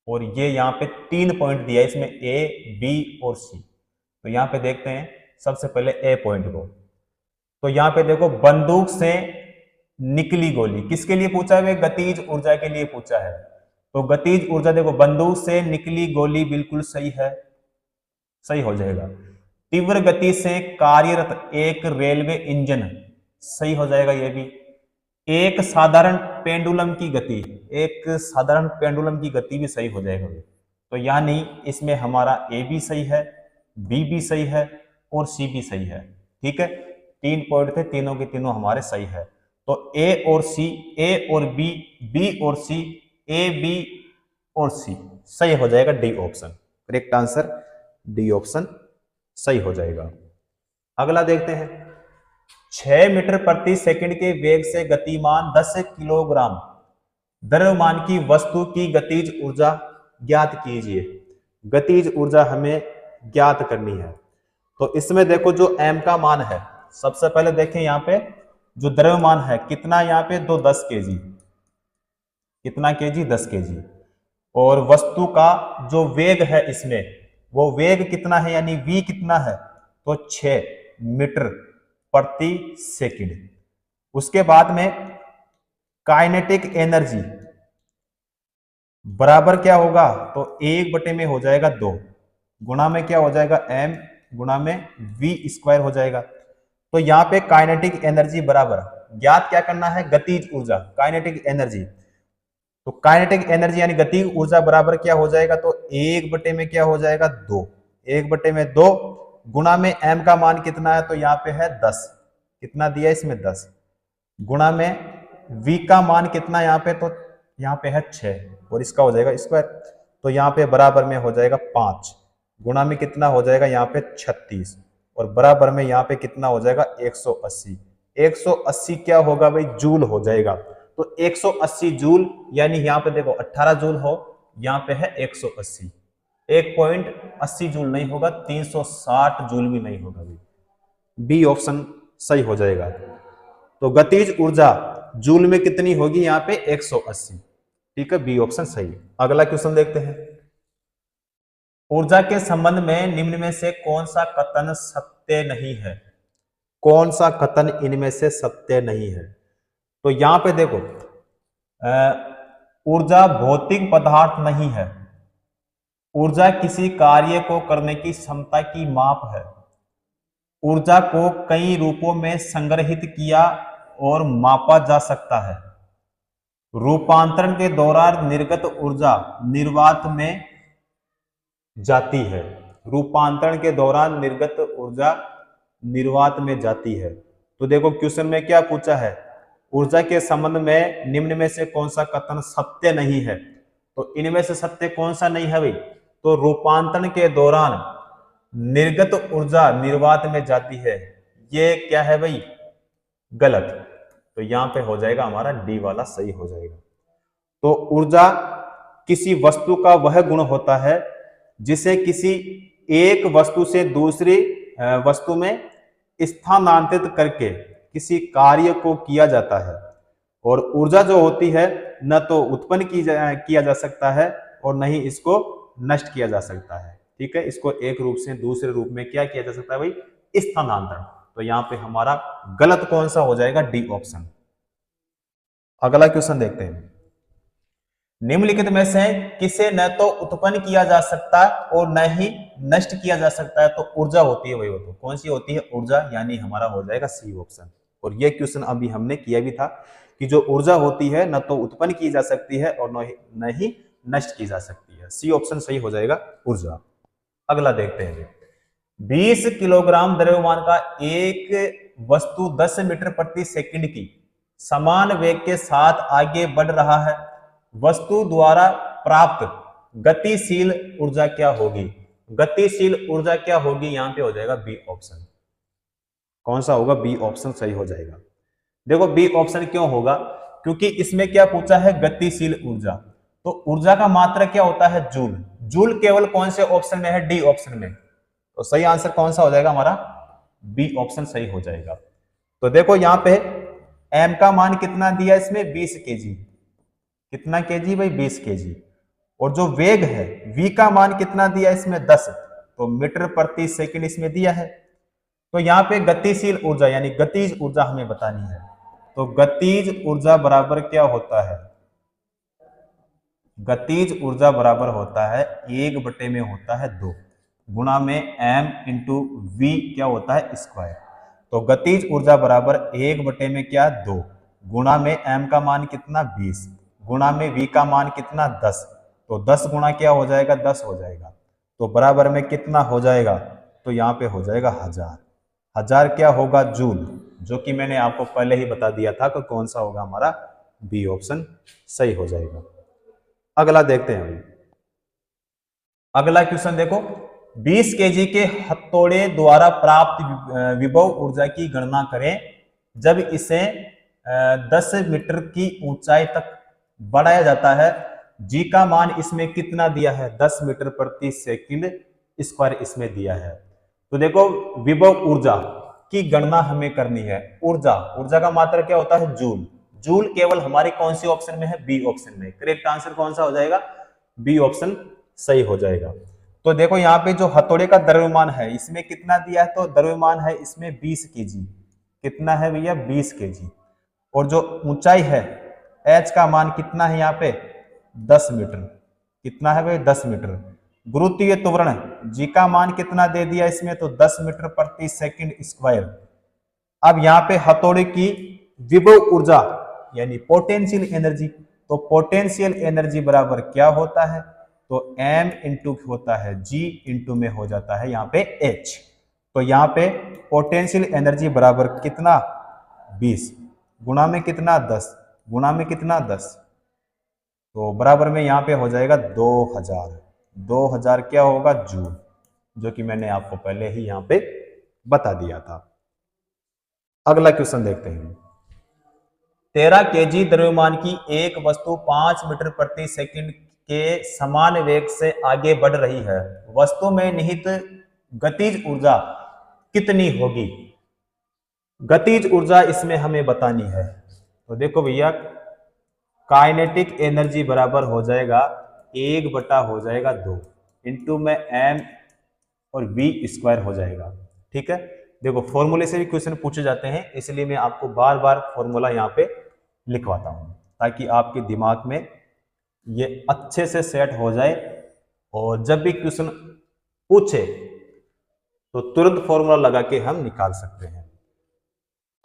और ये यहाँ पे 3 पॉइंट दिया है इसमें, ए, बी और सी। तो यहाँ पे देखते हैं सबसे पहले ए पॉइंट को। तो यहाँ पे देखो बंदूक से निकली गोली, किसके लिए पूछा है? गतिज ऊर्जा के लिए पूछा है। तो गतिज ऊर्जा देखो बंदूक से निकली गोली बिल्कुल सही है, सही हो जाएगा। तीव्र गति से कार्यरत एक रेलवे इंजन, सही हो जाएगा ये भी। एक साधारण पेंडुलम की गति, एक साधारण पेंडुलम की गति भी सही हो जाएगा। तो यानी इसमें हमारा ए भी सही है, बी भी सही है और सी भी सही है। ठीक है, 3 पॉइंट थे, तीनों के तीनों हमारे सही है। तो ए और सी, ए और बी, बी और सी, ए, बी और सी सही हो जाएगा। D option correct answer, D option सही हो जाएगा। अगला देखते हैं, 6 मीटर प्रति सेकंड के वेग से गतिमान 10 किलोग्राम द्रव्यमान की वस्तु की गतिज ऊर्जा ज्ञात कीजिए। गतिज ऊर्जा हमें ज्ञात करनी है। तो इसमें देखो जो m का मान है, सबसे पहले देखें यहाँ पे जो द्रव्यमान है कितना, यहाँ पे 10 kg। कितना केजी? 10 केजी। और वस्तु का जो वेग है इसमें, वो वेग कितना है, यानी v कितना है, तो 6 मीटर प्रति सेकंड। उसके बाद में काइनेटिक एनर्जी बराबर क्या होगा, तो 1 में हो जाएगा 2, गुणा में क्या हो जाएगा, m गुणा में v स्क्वायर हो जाएगा। तो यहाँ पे काइनेटिक एनर्जी बराबर, ज्ञात क्या करना है, गतिज ऊर्जा, काइनेटिक एनर्जी। तो काइनेटिक एनर्जी यानी गतिज ऊर्जा बराबर क्या हो जाएगा, तो 1 में क्या हो जाएगा, 2, 1/2 गुणा में m का मान कितना है, तो यहाँ पे है 10, कितना दिया इसमें 10, गुणा में v का मान कितना यहाँ पे, तो यहाँ पे है 6 और इसका हो जाएगा स्क्वायर। तो यहाँ पे बराबर में हो जाएगा 5, गुणा में कितना हो जाएगा यहाँ पे 36 और बराबर में यहाँ पे कितना हो जाएगा 180। 180 क्या होगा भाई, जूल हो जाएगा। तो 180 जूल यानी यहाँ पे देखो 18 जूल हो, यहाँ पे है 180, 1.80 जूल नहीं होगा, 360 जूल भी नहीं होगा भाई, बी ऑप्शन सही हो जाएगा। तो गतिज ऊर्जा जूल में कितनी होगी, यहाँ पे 180, ठीक है, बी ऑप्शन सही। अगला क्वेश्चन देखते हैं। ऊर्जा के संबंध में निम्न में से कौन सा कथन सत्य नहीं है, कौन सा कथन इनमें से सत्य नहीं है। तो यहां पे देखो, ऊर्जा भौतिक पदार्थ नहीं है, ऊर्जा किसी कार्य को करने की क्षमता की माप है, ऊर्जा को कई रूपों में संग्रहित किया और मापा जा सकता है, रूपांतरण के दौरान निर्गत ऊर्जा निर्वात में जाती है, रूपांतरण के दौरान निर्गत ऊर्जा निर्वात में जाती है। तो देखो क्वेश्चन में क्या पूछा है, ऊर्जा के संबंध में निम्न में से कौन सा कथन सत्य नहीं है। तो इनमें से सत्य कौन सा नहीं है भाई, तो रूपांतरण के दौरान निर्गत ऊर्जा निर्वात में जाती है, ये क्या है भाई, गलत। तो यहां पे हो जाएगा हमारा डी वाला सही हो जाएगा। तो ऊर्जा किसी वस्तु का वह गुण होता है जिसे किसी एक वस्तु से दूसरी वस्तु में स्थानांतरित करके किसी कार्य को किया जाता है। और ऊर्जा जो होती है न तो उत्पन्न किया जा सकता है और न ही इसको नष्ट किया जा सकता है, ठीक है। इसको एक रूप से दूसरे रूप में क्या किया जा सकता है भाई, स्थानांतरण। तो यहाँ पे हमारा गलत कौन सा हो जाएगा, डी ऑप्शन। अगला क्वेश्चन देखते हैं। निम्नलिखित में से किसे न तो उत्पन्न किया जा सकता और न ही नष्ट किया जा सकता है। तो ऊर्जा होती है वही, वो तो कौन सी होती है, ऊर्जा, यानी हमारा हो जाएगा सी ऑप्शन। और ये क्वेश्चन अभी हमने किया भी था कि जो ऊर्जा होती है न तो उत्पन्न की जा सकती है और न ही नष्ट की जा सकती है, सी ऑप्शन सही हो जाएगा ऊर्जा। अगला देखते हैं। 20 किलोग्राम द्रव्यमान का एक वस्तु 10 मीटर प्रति सेकंड की समान वेग के साथ आगे बढ़ रहा है, वस्तु द्वारा प्राप्त गतिशील ऊर्जा क्या होगी। गतिशील ऊर्जा क्या होगी, यहां पे हो जाएगा बी ऑप्शन। कौन सा होगा, बी ऑप्शन सही हो जाएगा। देखो बी ऑप्शन क्यों होगा, क्योंकि इसमें क्या पूछा है, गतिशील ऊर्जा। तो ऊर्जा का मात्रा क्या होता है, जूल। जूल केवल कौन से ऑप्शन में है, डी ऑप्शन में। तो सही आंसर कौन सा हो जाएगा हमारा, बी ऑप्शन सही हो जाएगा। तो देखो यहां पे एम का मान कितना दिया इसमें, 20 केजी। कितना केजी भाई, 20 केजी। और जो वेग है v का मान कितना दिया इसमें, 10, तो मीटर प्रति सेकंड इसमें दिया है। तो यहाँ पे गतिशील ऊर्जा यानी गतिज ऊर्जा हमें बतानी है। तो गतिज ऊर्जा बराबर क्या होता है, गतिज ऊर्जा बराबर होता है 1 में होता है 2 गुणा में m इंटू वी क्या होता है, स्क्वायर। तो गतिज ऊर्जा बराबर 1 में क्या, 2 गुणा में m का मान कितना, 20 गुणा में v का मान कितना, 10। तो 10 गुणा क्या हो जाएगा, 10 हो जाएगा। तो बराबर में कितना हो जाएगा, तो यहाँ पे हो जाएगा 1000। 1000 क्या होगा, जूल, जो कि मैंने आपको पहले ही बता दिया था कि कौन सा होगा हमारा, बी ऑप्शन सही हो जाएगा। अगला देखते हैं। अगला क्वेश्चन देखो, 20 केजी के हथौड़े द्वारा प्राप्त विभव ऊर्जा की गणना करें जब इसे 10 मीटर की ऊंचाई तक बढ़ाया जाता है। जी का मान इसमें कितना दिया है, 10 मीटर प्रति सेकंड स्क्वायर इसमें दिया है। तो देखो विभव ऊर्जा की गणना हमें करनी है। ऊर्जा, ऊर्जा का मात्रा क्या होता है, जूल। जूल केवल हमारे कौन सी ऑप्शन में है, बी ऑप्शन में। करेक्ट आंसर कौन सा हो जाएगा, बी ऑप्शन सही हो जाएगा। तो देखो यहाँ पे जो हथौड़े का द्रव्यमान है इसमें कितना दिया है, तो द्रव्यमान है इसमें 20 केजी। कितना है भैया, 20 केजी। और जो ऊंचाई है एच का मान कितना है यहाँ पे, 10 मीटर। कितना है भाई, 10 मीटर। गुरुत्वीय त्वरण जी का मान कितना दे दिया इसमें, तो 10 मीटर प्रति सेकंड स्क्वायर। अब यहाँ पे हथौड़े की विभव ऊर्जा यानी पोटेंशियल एनर्जी, तो पोटेंशियल एनर्जी बराबर क्या होता है, तो m इंटू होता है g इंटू में हो जाता है यहाँ पे h। तो यहाँ पे पोटेंशियल एनर्जी बराबर कितना, 20 गुणा में कितना, 10 गुणा में कितना, 10, तो बराबर में यहाँ पे हो जाएगा 2000। 2000 क्या होगा, जूल, जो कि मैंने आपको पहले ही यहाँ पे बता दिया था। अगला क्वेश्चन देखते हैं। 13 केजी द्रव्यमान की एक वस्तु 5 मीटर प्रति सेकंड के समान वेग से आगे बढ़ रही है, वस्तु में निहित गतिज ऊर्जा कितनी होगी। गतिज ऊर्जा इसमें हमें बतानी है। तो देखो भैया, काइनेटिक एनर्जी बराबर हो जाएगा 1 बटा हो जाएगा 2 इंटू में m और v स्क्वायर हो जाएगा। ठीक है, देखो फॉर्मूले से भी क्वेश्चन पूछे जाते हैं, इसलिए मैं आपको बार बार फॉर्मूला यहाँ पे लिखवाता हूँ ताकि आपके दिमाग में ये अच्छे से सेट हो जाए और जब भी क्वेश्चन पूछे तो तुरंत फॉर्मूला लगा के हम निकाल सकते हैं।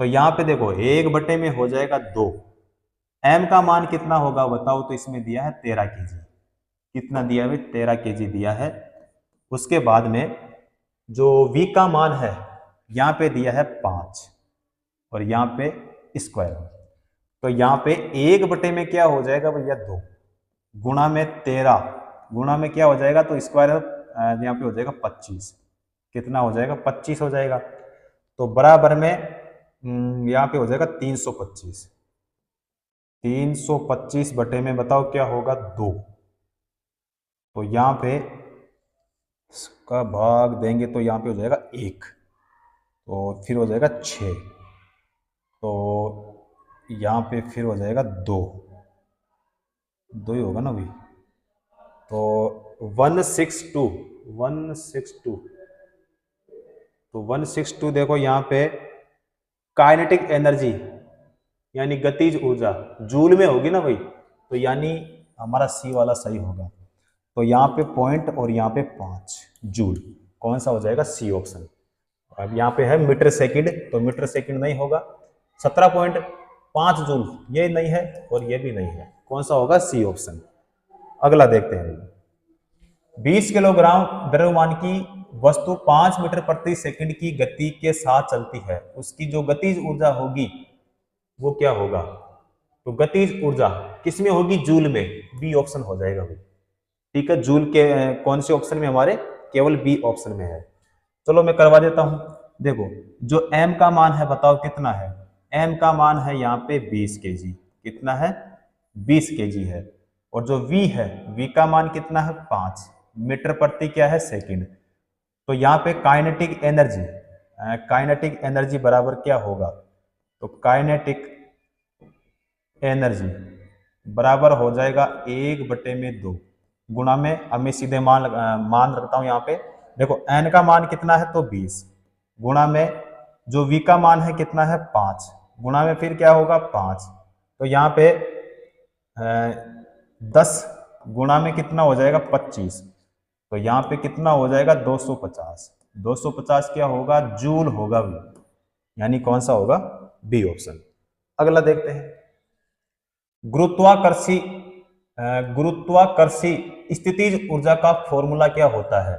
तो यहाँ पे देखो 1 बटे में हो जाएगा 2, m का मान कितना होगा बताओ, तो इसमें दिया है 13 केजी। कितना दिया है, 13 केजी दिया है। उसके बाद में जो v का मान है यहाँ पे दिया है 5 और यहाँ पे स्क्वायर। तो यहाँ पे 1 बटे में क्या हो जाएगा भैया, 2 गुणा में 13 गुणा में क्या हो जाएगा, तो स्क्वायर यहाँ पे हो जाएगा 25। कितना हो जाएगा, 25 हो जाएगा। तो बराबर में यहाँ पे हो जाएगा 325। 325 बटे में बताओ क्या होगा, 2। तो यहाँ पे इसका भाग देंगे तो यहाँ पे हो जाएगा 1, तो फिर हो जाएगा 6, तो यहाँ पे फिर हो जाएगा 2 ही होगा ना भाई। तो 162 तो 162 देखो यहाँ पे काइनेटिक एनर्जी यानी गतिज ऊर्जा जूल में होगी ना भाई, तो यानी हमारा सी वाला सही होगा। तो यहाँ पे पॉइंट और यहाँ पे 5 जूल, कौन सा हो जाएगा, सी ऑप्शन। अब यहाँ पे है मीटर सेकंड, तो मीटर सेकंड नहीं होगा। 17.5 जूल ये नहीं है और ये भी नहीं है, कौन सा होगा, सी ऑप्शन। अगला देखते हैं। 20 किलोग्राम द्रव्यमान की वस्तु 5 मीटर प्रति सेकंड की गति के साथ चलती है, उसकी जो गतिज ऊर्जा होगी वो क्या होगा, तो गतिज ऊर्जा किसमें होगी, जूल में। बी ऑप्शन हो जाएगा भाई। ठीक है, जूल के कौन से ऑप्शन में, हमारे केवल बी ऑप्शन में है। चलो मैं करवा देता हूं। देखो जो m का मान है बताओ कितना है, m का मान है यहाँ पे 20 केजी। कितना है, 20 केजी है। और जो v है, v का मान कितना है, 5 मीटर प्रति क्या है, सेकंड। तो यहाँ पे काइनेटिक एनर्जी बराबर क्या होगा, तो काइनेटिक एनर्जी बराबर हो जाएगा 1 बटे में 2 गुणा में, अब मैं सीधे मान रखता हूं यहाँ पे। देखो n का मान कितना है, तो 20 गुणा में जो v का मान है कितना है, 5 गुणा में फिर क्या होगा, 5। तो यहाँ पे 10 गुणा में कितना हो जाएगा, 25। तो यहाँ पे कितना हो जाएगा, 250। 250 क्या होगा, जूल होगा भी, यानी कौन सा होगा, बी ऑप्शन। अगला देखते हैं। गुरुत्वाकर्षी स्थितिज ऊर्जा का फॉर्मूला क्या होता है।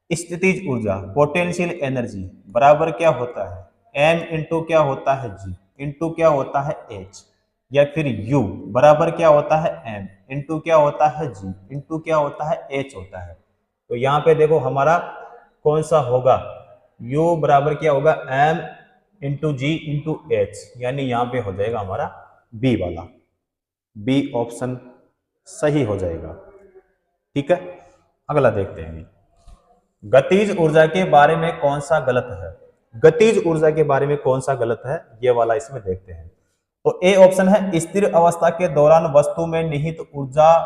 स्थितिज ऊर्जा पोटेंशियल एनर्जी बराबर क्या होता है, m इंटू क्या होता है, g इंटू क्या होता है, h, या फिर u बराबर क्या होता है, m इंटू क्या होता है, g इंटू क्या होता है, h होता है। तो यहाँ पे देखो हमारा कौन सा होगा, u बराबर क्या होगा, m इंटू जी इंटू एच, यानी यहाँ पे हो जाएगा हमारा बी वाला, बी ऑप्शन सही हो जाएगा। ठीक है, अगला देखते हैं। गतिज ऊर्जा के बारे में कौन सा गलत है, गतिज ऊर्जा के बारे में कौन सा गलत है, ये वाला इसमें देखते हैं। तो ए ऑप्शन है स्थिर अवस्था के दौरान वस्तु में निहित ऊर्जा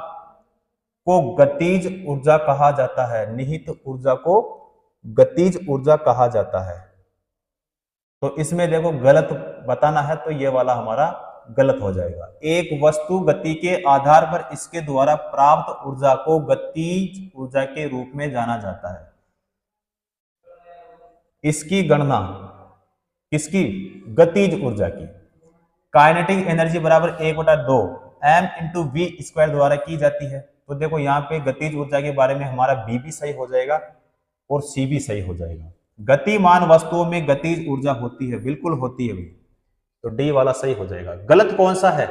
को गतिज ऊर्जा कहा जाता है। निहित ऊर्जा को गतिज ऊर्जा कहा जाता है। तो इसमें देखो गलत बताना है तो ये वाला हमारा गलत हो जाएगा। एक वस्तु गति के आधार पर इसके द्वारा प्राप्त ऊर्जा को गतिज ऊर्जा के रूप में जाना जाता है। इसकी गणना किसकी? गतिज ऊर्जा की। काइनेटिक एनर्जी बराबर 1/2 m इंटू वी स्क्वायर द्वारा की जाती है। तो देखो यहाँ पे गतिज ऊर्जा के बारे में हमारा बी भी सही हो जाएगा और सी भी सही हो जाएगा। गतिमान वस्तुओं में गतिज ऊर्जा होती है, बिल्कुल होती है भाई। तो डी वाला सही हो जाएगा। गलत कौन सा है?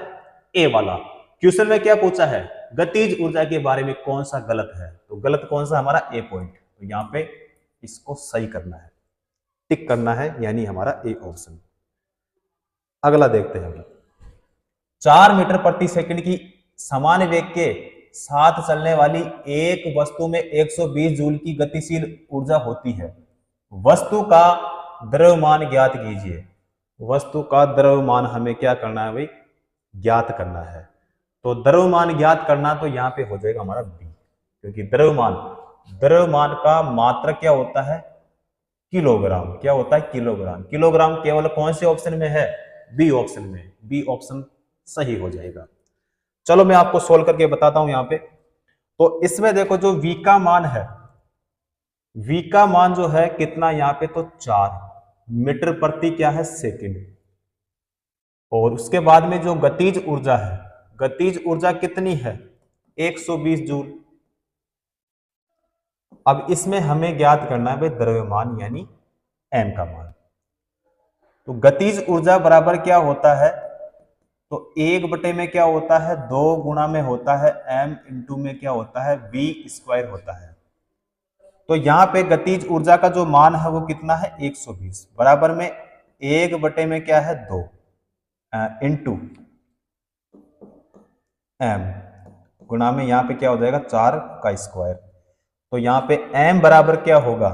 ए वाला। क्वेश्चन में क्या पूछा है? गतिज ऊर्जा के बारे में कौन सा गलत है? तो गलत कौन सा? हमारा ए पॉइंट। तो यहाँ पे इसको सही करना है, टिक करना है, यानी हमारा ए ऑप्शन। अगला देखते हैं। 4 मीटर प्रति सेकंड की समान वेग के साथ चलने वाली एक वस्तु में 120 जूल की गतिशील ऊर्जा होती है। वस्तु का द्रव्यमान ज्ञात कीजिए। वस्तु का द्रव्यमान हमें क्या करना है भाई? ज्ञात करना है। तो द्रव्यमान ज्ञात करना तो यहाँ पे हो जाएगा हमारा बी, क्योंकि द्रव्यमान का मात्रक क्या होता है? किलोग्राम। क्या होता है? किलोग्राम। किलोग्राम केवल कौन से ऑप्शन में है? बी ऑप्शन में। बी ऑप्शन सही हो जाएगा। चलो मैं आपको सोल्व करके बताता हूं यहाँ पे। तो इसमें देखो जो v का मान है, v का मान जो है कितना यहाँ पे? तो 4 मीटर प्रति क्या है? सेकंड। और उसके बाद में जो गतिज ऊर्जा है, गतिज ऊर्जा कितनी है? 120 जूल। अब इसमें हमें ज्ञात करना है भाई द्रव्यमान यानी m का मान। तो गतिज ऊर्जा बराबर क्या होता है? तो 1 में क्या होता है? 2 गुणा में होता है m इंटू में क्या होता है? v स्क्वायर होता है। तो यहाँ पे गतिज ऊर्जा का जो मान है वो कितना है? 120 बराबर में 1 में क्या है? 2 इंटू m गुणा में यहाँ पे क्या हो जाएगा? 4 का स्क्वायर। तो यहाँ पे m बराबर क्या होगा?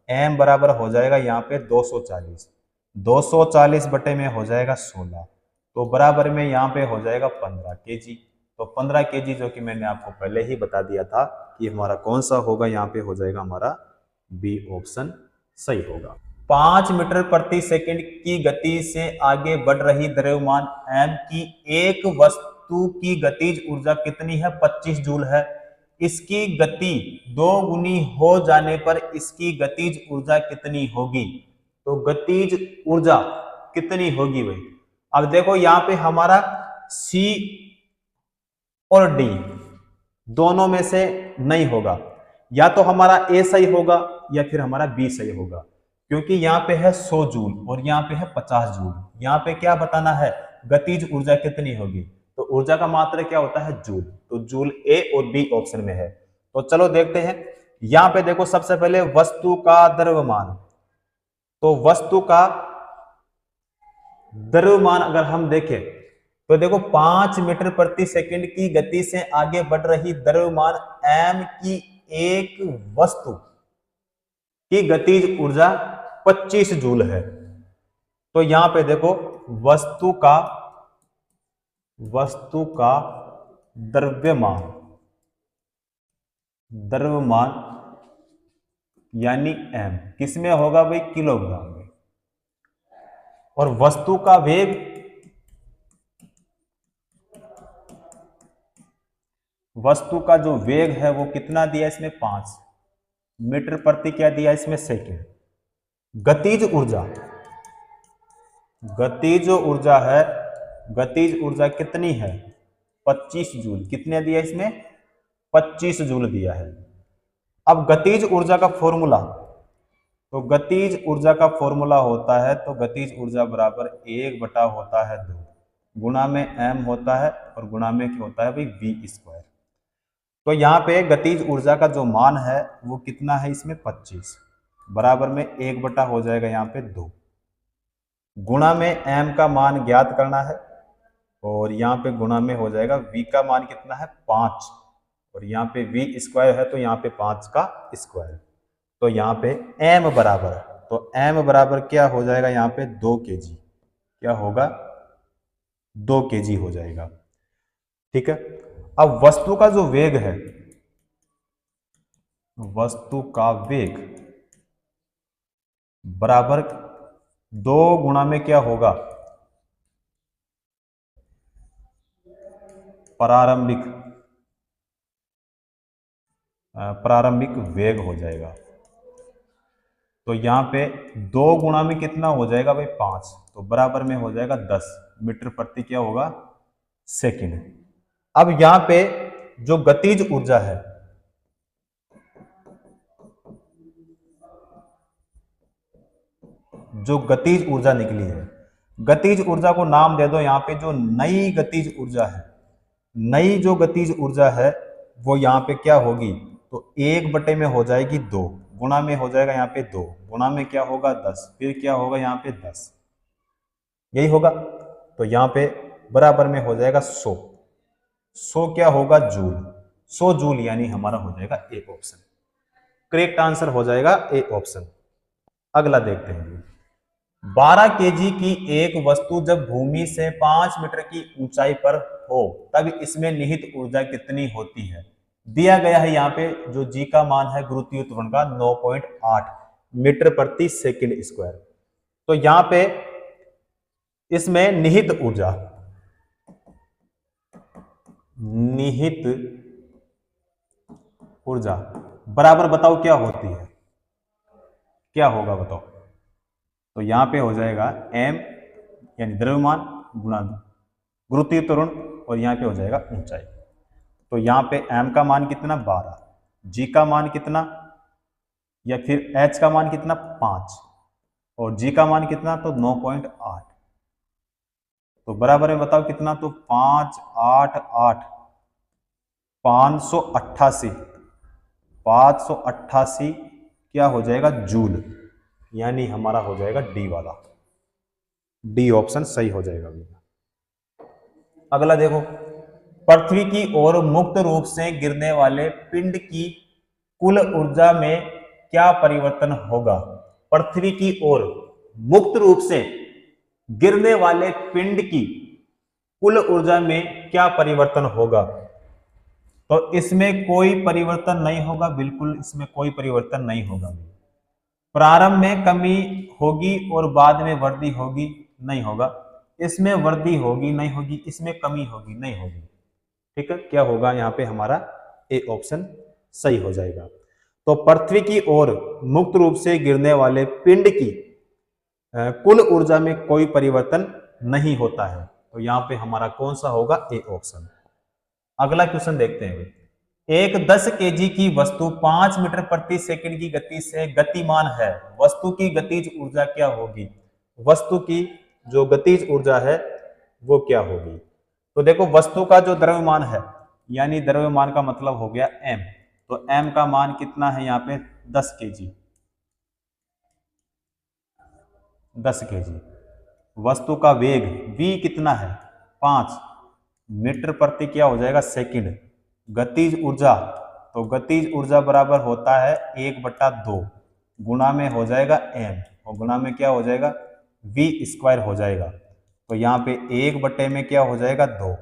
m बराबर हो जाएगा यहाँ पे 240। 240 में हो जाएगा 16। तो बराबर में यहाँ पे हो जाएगा 15 केजी। तो 15 केजी जो कि मैंने आपको पहले ही बता दिया था कि हमारा कौन सा होगा? यहाँ पे हो जाएगा हमारा बी ऑप्शन सही होगा। 5 मीटर प्रति सेकंड की गति से आगे बढ़ रही द्रव्यमान m की एक वस्तु की गतिज ऊर्जा कितनी है? 25 जूल है। इसकी गति 2 गुनी हो जाने पर इसकी गतिज ऊर्जा कितनी होगी? तो गतिज ऊर्जा कितनी होगी भाई? अब देखो यहाँ पे हमारा सी और डी दोनों में से नहीं होगा, या तो हमारा ए सही होगा या फिर हमारा बी सही होगा, क्योंकि यहाँ पे है 100 जूल और यहाँ पे है 50 जूल। यहाँ पे क्या बताना है? गतिज ऊर्जा कितनी होगी? तो ऊर्जा का मात्रा क्या होता है? जूल। तो जूल ए और बी ऑप्शन में है। तो चलो देखते हैं। यहाँ पे देखो सबसे पहले वस्तु का द्रव्यमान। तो वस्तु का द्रव्यमान अगर हम देखें तो देखो 5 मीटर प्रति सेकंड की गति से आगे बढ़ रही द्रव्यमान m की एक वस्तु की गतिज ऊर्जा 25 जूल है। तो यहां पे देखो वस्तु का द्रव्यमान यानी m किसमें होगा भाई? किलोग्राम में। और वस्तु का वेग जो वेग है वो कितना दिया इसमें? 5 मीटर प्रति क्या दिया इसमें? सेकंड। गतिज ऊर्जा कितनी है? 25 जूल। कितने दिया इसमें? 25 जूल दिया है। अब गतिज ऊर्जा का फॉर्मूला, तो गतिज ऊर्जा का फॉर्मूला होता है, तो गतिज ऊर्जा बराबर 1 होता है 2 गुणा में m होता है और गुणा में क्या होता है भाई? v square. तो यहाँ पे गतिज ऊर्जा का जो मान है वो कितना है इसमें? 25 बराबर में 1 हो जाएगा यहाँ पे 2 गुणा में m का मान ज्ञात करना है और यहाँ पे गुणा में हो जाएगा v का मान कितना है? 5 और यहाँ पे v स्क्वायर है तो यहाँ पे 5 का स्क्वायर। तो यहाँ पे m बराबर, तो m बराबर क्या हो जाएगा यहाँ पे? 2 kg। क्या होगा? 2 kg हो जाएगा। ठीक है, अब वस्तु का जो वेग है, वस्तु का वेग बराबर 2 गुणा में क्या होगा, प्रारंभिक प्रारंभिक वेग हो जाएगा। तो यहां पे 2 गुणा में कितना हो जाएगा भाई 5, तो बराबर में हो जाएगा 10 मीटर प्रति क्या होगा सेकंड। अब यहां पे जो गतिज ऊर्जा है, जो गतिज ऊर्जा निकली है, गतिज ऊर्जा को नाम दे दो यहां पे जो नई गतिज ऊर्जा है, नई जो गतिज ऊर्जा है वो यहां पे क्या होगी, तो 1 बटे में हो जाएगी 2, गुणा में हो जाएगा यहाँ पे 2, गुणा में क्या होगा 10, फिर क्या होगा यहाँ पे 10, यही होगा। तो यहाँ पे बराबर में हो जाएगा 100, 100 क्या होगा जूल, 100 जूल यानी हमारा हो जाएगा ए ऑप्शन, करेक्ट आंसर हो जाएगा ए ऑप्शन। अगला देखते हैं, 12 केजी की एक वस्तु जब भूमि से 5 मीटर की ऊंचाई पर हो तब इसमें निहित ऊर्जा कितनी होती है। दिया गया है यहाँ पे जो जी का मान है गुरुत्वीय त्वरण का 9.8 मीटर प्रति सेकंड स्क्वायर। तो यहाँ पे इसमें निहित ऊर्जा, निहित ऊर्जा बराबर बताओ क्या होती है, क्या होगा बताओ। तो यहां पे हो जाएगा m यानी द्रव्यमान गुणा गुरुत्वीय त्वरण और यहां पे हो जाएगा ऊंचाई। तो यहां पे m का मान कितना 12, g का मान कितना या फिर h का मान कितना 5 और g का मान कितना तो 9.8, तो बराबर में बताओ कितना, तो 5 8 8 588, 588 क्या हो जाएगा जूल, यानी हमारा हो जाएगा डी वाला, डी ऑप्शन सही हो जाएगा भैया। अगला देखो, पृथ्वी की ओर मुक्त रूप से गिरने वाले पिंड की कुल ऊर्जा में क्या परिवर्तन होगा। पृथ्वी की ओर मुक्त रूप से गिरने वाले पिंड की कुल ऊर्जा में क्या परिवर्तन होगा। तो इसमें कोई परिवर्तन नहीं होगा, बिल्कुल इसमें कोई परिवर्तन नहीं होगा। प्रारंभ में कमी होगी और बाद में वृद्धि होगी, नहीं होगा। इसमें वृद्धि होगी नहीं होगी, इसमें कमी होगी नहीं होगी। ठीक है, क्या होगा यहाँ पे हमारा ए ऑप्शन सही हो जाएगा। तो पृथ्वी की ओर मुक्त रूप से गिरने वाले पिंड की कुल ऊर्जा में कोई परिवर्तन नहीं होता है, तो यहाँ पे हमारा कौन सा होगा, ए ऑप्शन। अगला क्वेश्चन देखते हैं, एक 10 केजी की वस्तु 5 मीटर प्रति सेकंड की गति से गतिमान है, वस्तु की गतिज ऊर्जा क्या होगी। वस्तु की जो गतिज ऊर्जा है वो क्या होगी। तो देखो वस्तु का जो द्रव्यमान है, यानी द्रव्यमान का मतलब हो गया m, तो m का मान कितना है यहाँ पे 10 केजी, 10 केजी। वस्तु का वेग v कितना है 5 मीटर प्रति क्या हो जाएगा सेकंड। गतिज ऊर्जा, तो गतिज ऊर्जा बराबर होता है 1/2, गुणा में हो जाएगा m और गुणा में क्या हो जाएगा v स्क्वायर हो जाएगा। तो यहाँ पे 1 बटे में क्या हो जाएगा 2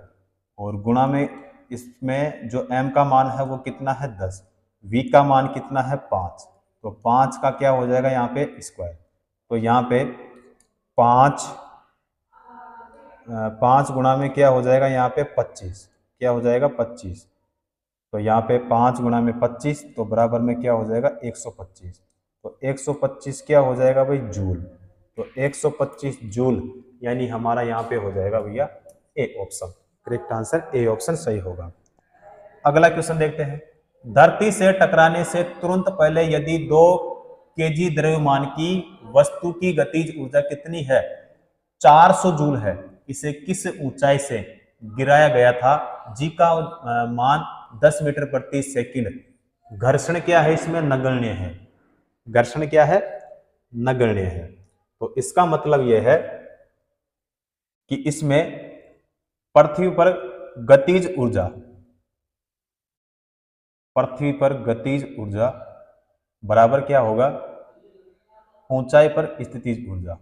और गुणा में इसमें जो m का मान है वो कितना है 10, v का मान कितना है 5, तो 5 का क्या हो जाएगा यहाँ पे स्क्वायर। तो यहाँ पे 5 गुणा में क्या हो जाएगा यहाँ पे 25, क्या हो जाएगा 25, तो यहाँ पे 5 गुणा में 25 तो बराबर में क्या हो जाएगा 125, तो 125 क्या हो जाएगा भाई जूल, तो 125 जूल यानी हमारा यहाँ पे हो जाएगा भैया A option, correct answer A option सही होगा। अगला क्वेश्चन देखते हैं, धरती से टकराने से तुरंत पहले यदि 2 केजी द्रव्यमान की वस्तु की गतिज ऊर्जा कितनी है, 400 जूल है, इसे किस ऊंचाई से गिराया गया था, जी का मान 10 मीटर प्रति सेकंड। घर्षण क्या है इसमें नगण्य है, घर्षण क्या है नगण्य है। तो इसका मतलब यह है कि इसमें पृथ्वी पर गतिज ऊर्जा, पृथ्वी पर गतिज ऊर्जा बराबर क्या होगा ऊंचाई पर स्थितिज ऊर्जा।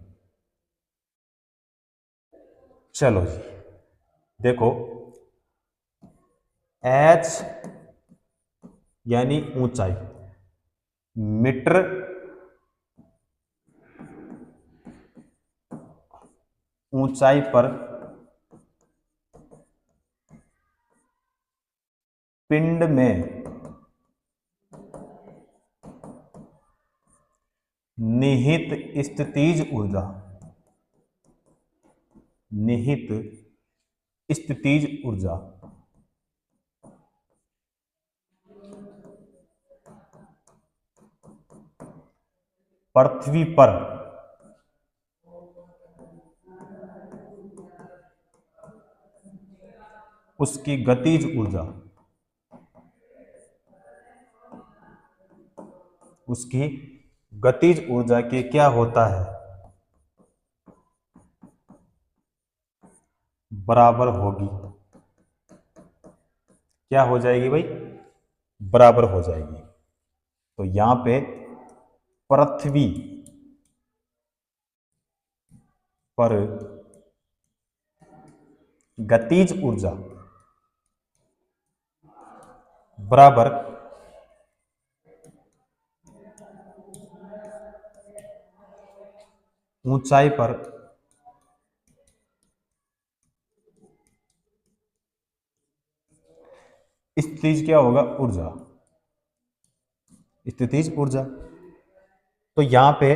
चलो जी देखो h यानी ऊंचाई, मीटर ऊंचाई पर पिंड में निहित स्थितिज ऊर्जा, निहित स्थितिज ऊर्जा पृथ्वी पर उसकी गतिज ऊर्जा, उसकी गतिज ऊर्जा के क्या होता है, बराबर होगी। क्या हो जाएगी भाई, बराबर हो जाएगी। तो यहां पे पृथ्वी पर गतिज ऊर्जा बराबर ऊंचाई पर स्थितिज क्या होगा, ऊर्जा, स्थितिज ऊर्जा। तो यहां पे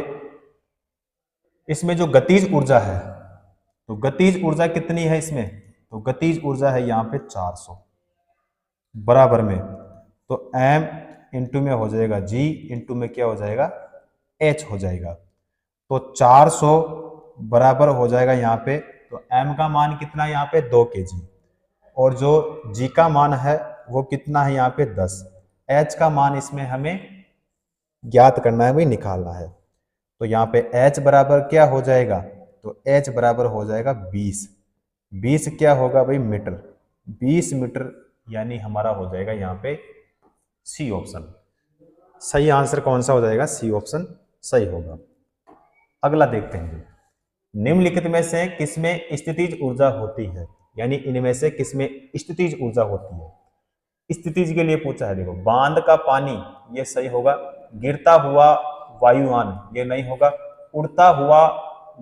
इसमें जो गतिज ऊर्जा है, तो गतिज ऊर्जा कितनी है इसमें, तो गतिज ऊर्जा है यहां पे 400 बराबर में। तो m इंटू में हो जाएगा g, इंटू में क्या हो जाएगा, h हो जाएगा। तो 400 बराबर हो जाएगा यहाँ पे, तो m का मान कितना है यहाँ पे 2 kg, और जो g का मान है वो कितना है यहाँ पे 10, h का मान इसमें हमें ज्ञात करना है, भाई निकालना है। तो यहाँ पे h बराबर क्या हो जाएगा, तो h बराबर हो जाएगा 20, 20 क्या होगा भाई मीटर, 20 मीटर, यानी हमारा हो जाएगा यहाँ पे सी ऑप्शन सही। आंसर कौन सा हो जाएगा, सी ऑप्शन सही होगा। अगला देखते हैं, निम्नलिखित में से किसमें स्थितिज ऊर्जा होती है, यानी इनमें से किसमें स्थितिज ऊर्जा होती है। स्थितिज के लिए पूछा है, देखो बांध का पानी ये सही होगा, गिरता हुआ वायुयान ये नहीं होगा, उड़ता हुआ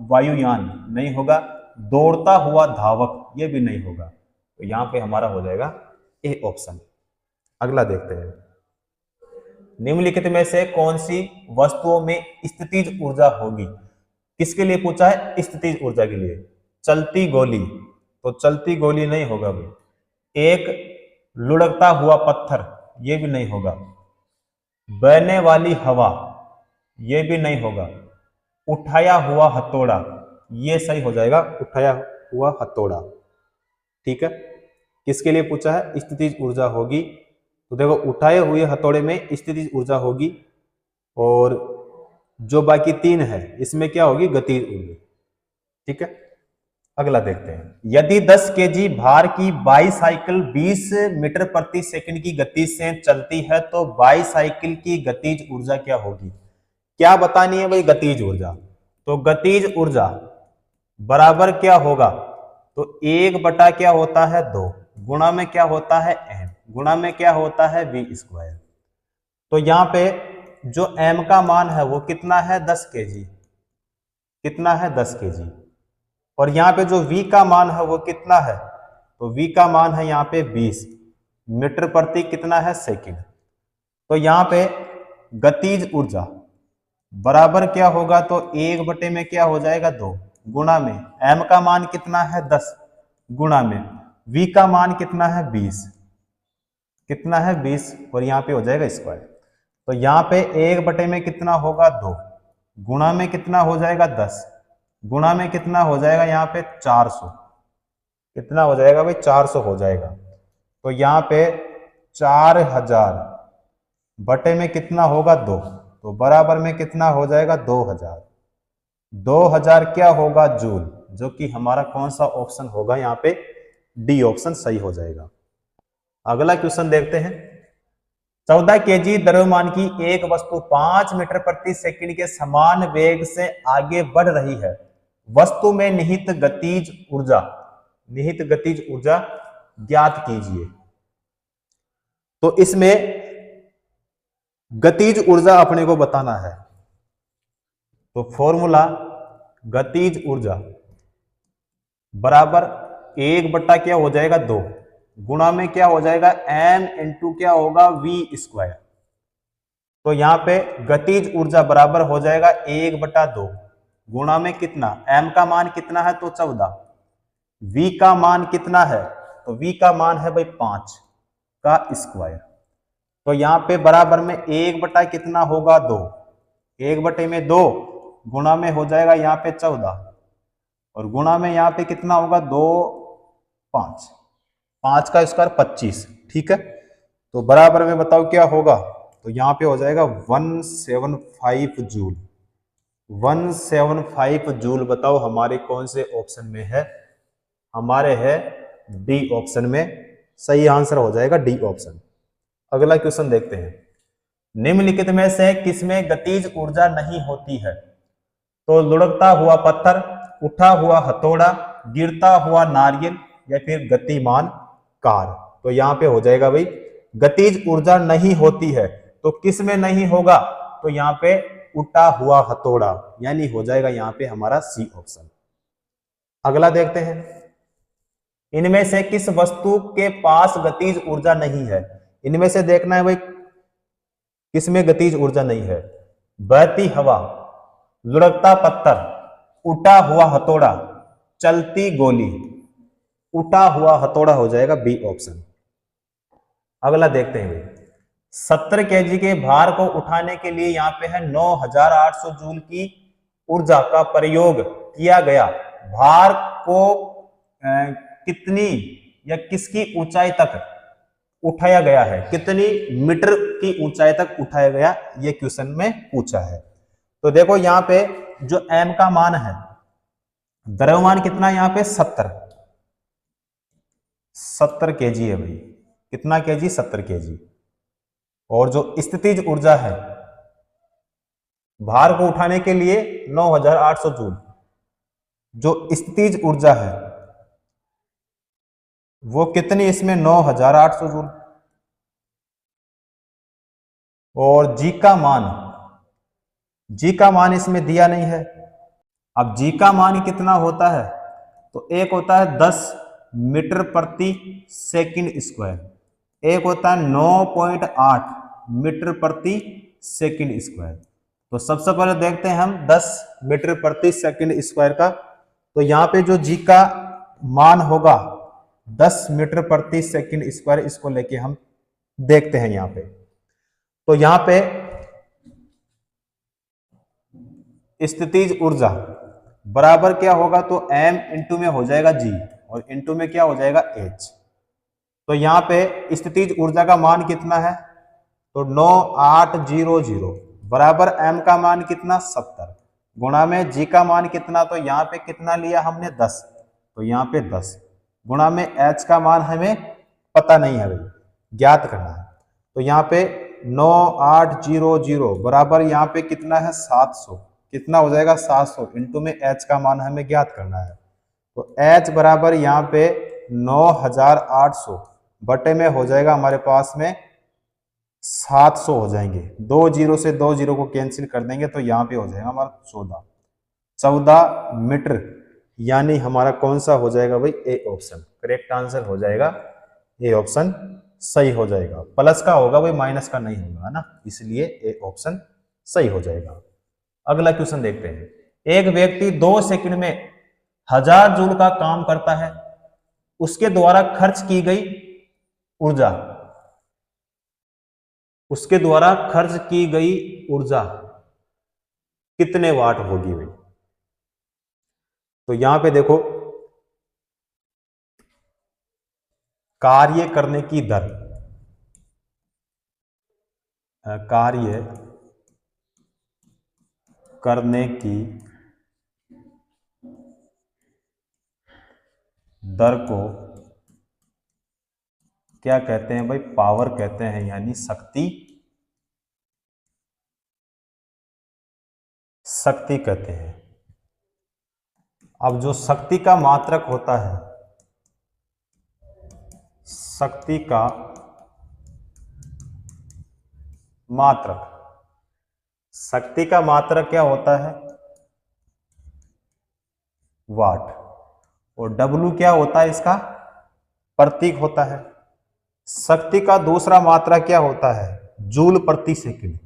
वायुयान नहीं होगा, दौड़ता हुआ धावक ये भी नहीं होगा। तो यहां पे हमारा हो जाएगा ए ऑप्शन। अगला देखते हैं, निम्नलिखित में से कौन सी वस्तुओं में स्थितिज ऊर्जा होगी। किसके लिए पूछा है, स्थितिज ऊर्जा के लिए। चलती गोली, तो चलती गोली नहीं होगा भाई। एक लुढ़कता हुआ पत्थर ये भी नहीं होगा, बहने वाली हवा ये भी नहीं होगा, उठाया हुआ हथौड़ा ये सही हो जाएगा, उठाया हुआ हथौड़ा। ठीक है, किसके लिए पूछा है, स्थितिज ऊर्जा होगी। तो देखो उठाए हुए हथौड़े में स्थितिज ऊर्जा होगी, और जो बाकी तीन है इसमें क्या होगी, गतिज ऊर्जा। ठीक है, अगला देखते हैं, यदि 10 केजी भार की बाईसाइकिल 20 मीटर प्रति सेकंड की गति से चलती है तो बाईसाइकिल की गतिज ऊर्जा क्या होगी। क्या बतानी है भाई, गतिज ऊर्जा। तो गतिज ऊर्जा बराबर क्या होगा, तो 1 बटा क्या होता है 2, गुणा में क्या होता है m, गुणा में क्या होता है v²। तो यहां पे जो m का मान है वो कितना है 10 केजी, कितना है 10 केजी, और यहाँ पे जो v का मान है वो कितना है, तो v का मान है यहाँ पे 20 मीटर प्रति कितना है सेकंड। तो यहाँ पे गतिज ऊर्जा बराबर क्या होगा, तो 1 बटे में क्या हो जाएगा 2, गुणा में m का मान कितना है 10, गुणा में v का मान कितना है 20, कितना है 20, और यहाँ पे हो जाएगा स्क्वायर। तो यहाँ पे 1 बटे में कितना होगा 2, गुणा में कितना हो जाएगा 10, गुणा में कितना हो जाएगा यहाँ पे 400, कितना हो जाएगा भाई 400 हो जाएगा। तो यहाँ पे 4000 बटे में कितना होगा 2, तो बराबर में कितना हो जाएगा 2000, 2000 क्या होगा जूल, जो कि हमारा कौन सा ऑप्शन होगा यहाँ पे, डी ऑप्शन सही हो जाएगा। अगला क्वेश्चन देखते हैं, 14 केजी द्रव्यमान की एक वस्तु 5 मीटर प्रति सेकंड के समान वेग से आगे बढ़ रही है, वस्तु में निहित गतिज ऊर्जा निहित गतिज ऊर्जा ज्ञात कीजिए। तो इसमें गतिज ऊर्जा अपने को बताना है। तो फॉर्मूला गतिज ऊर्जा बराबर 1 बटा क्या हो जाएगा 2 गुणा में क्या हो जाएगा m इंटू क्या होगा v²। तो यहां पे गतिज ऊर्जा बराबर हो जाएगा 1/2 गुणा में कितना m का मान कितना है तो 14, v का मान कितना है तो v का मान है भाई 5 का स्क्वायर। तो यहां पे बराबर में 1 बटा कितना होगा 2, 1 बटे में 2 गुणा में हो जाएगा यहाँ पे 14 और गुणा में यहाँ पे कितना होगा 2 5, 5 का स्क्वायर 25। ठीक है, तो बराबर में बताओ क्या होगा तो यहाँ पे हो जाएगा 175 जूल। 175 जूल बताओ हमारे कौन से ऑप्शन में है, हमारे है डी ऑप्शन में। सही आंसर हो जाएगा डी ऑप्शन। अगला क्वेश्चन देखते हैं, निम्नलिखित में से किसमें गतिज ऊर्जा नहीं होती है। तो लुढ़कता हुआ पत्थर, उठा हुआ हथौड़ा, गिरता हुआ नारियल या फिर गतिमान कार। तो यहां पे हो जाएगा भाई गतिज ऊर्जा नहीं होती है तो किस में नहीं होगा तो यहां पे उठा हुआ हथौड़ा, यानी हो जाएगा यहां पे हमारा सी ऑप्शन। अगला देखते हैं, इनमें से किस वस्तु के पास गतिज ऊर्जा नहीं है। इनमें से देखना है भाई किसमें गतिज ऊर्जा नहीं है। बहती हवा, लुढ़कता पत्थर, उठा हुआ हथौड़ा, चलती गोली। उठा हुआ हथौड़ा हो जाएगा बी ऑप्शन। अगला देखते हैं भाई 70 केजी के भार को उठाने के लिए यहां पे है 9800 जूल की ऊर्जा का प्रयोग किया गया। भार को कितनी या किसकी ऊंचाई तक उठाया गया है, कितनी मीटर की ऊंचाई तक उठाया गया, ये क्वेश्चन में पूछा है। तो देखो यहां पे जो m का मान है, द्रव्यमान कितना यहां पे 70 केजी है भाई। कितना केजी 70 केजी। और जो स्थितिज ऊर्जा है भार को उठाने के लिए 9800 जूल, जो स्थितिज ऊर्जा है वो कितनी इसमें 9800 जूल। और जी का मान इसमें दिया नहीं है। अब जी का मान कितना होता है तो एक होता है 10 मीटर प्रति सेकंड स्क्वायर, एक होता है 9.8 मीटर प्रति सेकंड स्क्वायर। तो सबसे पहले देखते हैं हम 10 मीटर प्रति सेकंड स्क्वायर का। तो यहाँ पे जो जी का मान होगा 10 मीटर प्रति सेकंड स्क्वायर, इसको लेके हम देखते हैं यहाँ पे। तो यहाँ पे स्थितिज ऊर्जा बराबर क्या होगा तो m इंटू में हो जाएगा g और इंटू में क्या हो जाएगा h। तो यहाँ पे स्थितिज ऊर्जा का मान कितना है तो 9800 बराबर m का मान कितना 70 गुणा में g का मान कितना, तो यहाँ पे कितना लिया हमने 10, तो यहाँ पे 10 गुणा में h का मान हमें पता नहीं है भाई, ज्ञात करना है। तो यहाँ पे 9800 बराबर यहाँ पे कितना है 700, कितना हो जाएगा 700 इंटू में h का मान हमें ज्ञात करना है। तो h बराबर यहाँ पे 9800 बटे में हो जाएगा हमारे पास में 700 हो जाएंगे। 2 जीरो से 2 जीरो को कैंसिल कर देंगे तो यहाँ पे हो जाएगा हमारा 14 मीटर, यानी हमारा कौन सा हो जाएगा भाई ए ऑप्शन। करेक्ट आंसर हो जाएगा ए ऑप्शन, सही हो जाएगा। प्लस का होगा भाई, माइनस का नहीं होगा, है ना, इसलिए ए ऑप्शन सही हो जाएगा। अगला क्वेश्चन देखते हैं, एक व्यक्ति 2 सेकंड में 1000 जूल का काम करता है, उसके द्वारा खर्च की गई ऊर्जा, उसके द्वारा खर्च की गई ऊर्जा कितने वाट होगी भाई। तो यहां पे देखो कार्य करने की दर, कार्य करने की दर को क्या कहते हैं भाई, पावर कहते हैं, यानी शक्ति कहते हैं। अब जो शक्ति का मात्रक होता है शक्ति का मात्रक। शक्ति का मात्रक क्या होता है? वाट। और W क्या होता है? इसका प्रतीक होता है। शक्ति का दूसरा मात्रक क्या होता है? जूल प्रति सेकंड।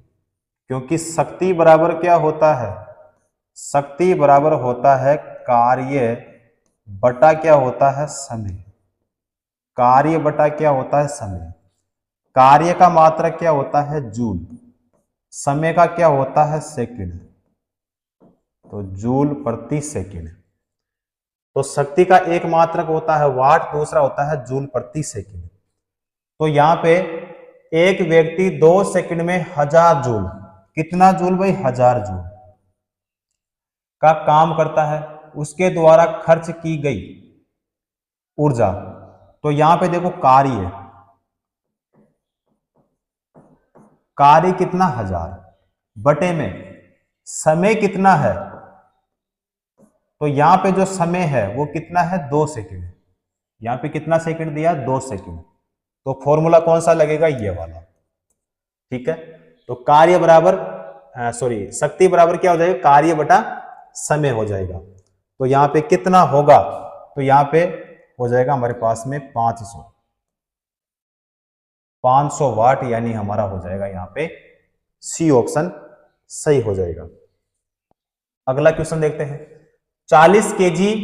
क्योंकि शक्ति बराबर क्या होता है? शक्ति बराबर होता है कार्य बटा क्या होता है? समय। कार्य बटा क्या होता है? समय। कार्य का मात्रक क्या होता है? जूल। समय का क्या होता है? सेकंड। तो जूल प्रति सेकंड। तो शक्ति का एक मात्रक होता है वाट, दूसरा होता है जूल प्रति सेकंड। तो यहां पे एक व्यक्ति 2 सेकंड में 1000 जूल, कितना जूल भाई? 1000 जूल का काम करता है। उसके द्वारा खर्च की गई ऊर्जा, तो यहां पे देखो कार्य, कार्य कितना? 1000 बटे में समय कितना है? तो यहां पे जो समय है वो कितना है? 2 सेकंड। यहां पे कितना सेकंड दिया? 2 सेकंड। तो फॉर्मूला कौन सा लगेगा? ये वाला। ठीक है। तो कार्य बराबर शक्ति बराबर क्या हो जाएगा? कार्य बटा समय हो जाएगा। तो यहां पे कितना होगा? तो यहां पे हो जाएगा हमारे पास में 500 वाट, यानी हमारा हो जाएगा यहां पे सी ऑप्शन सही हो जाएगा। अगला क्वेश्चन देखते हैं। 40 केजी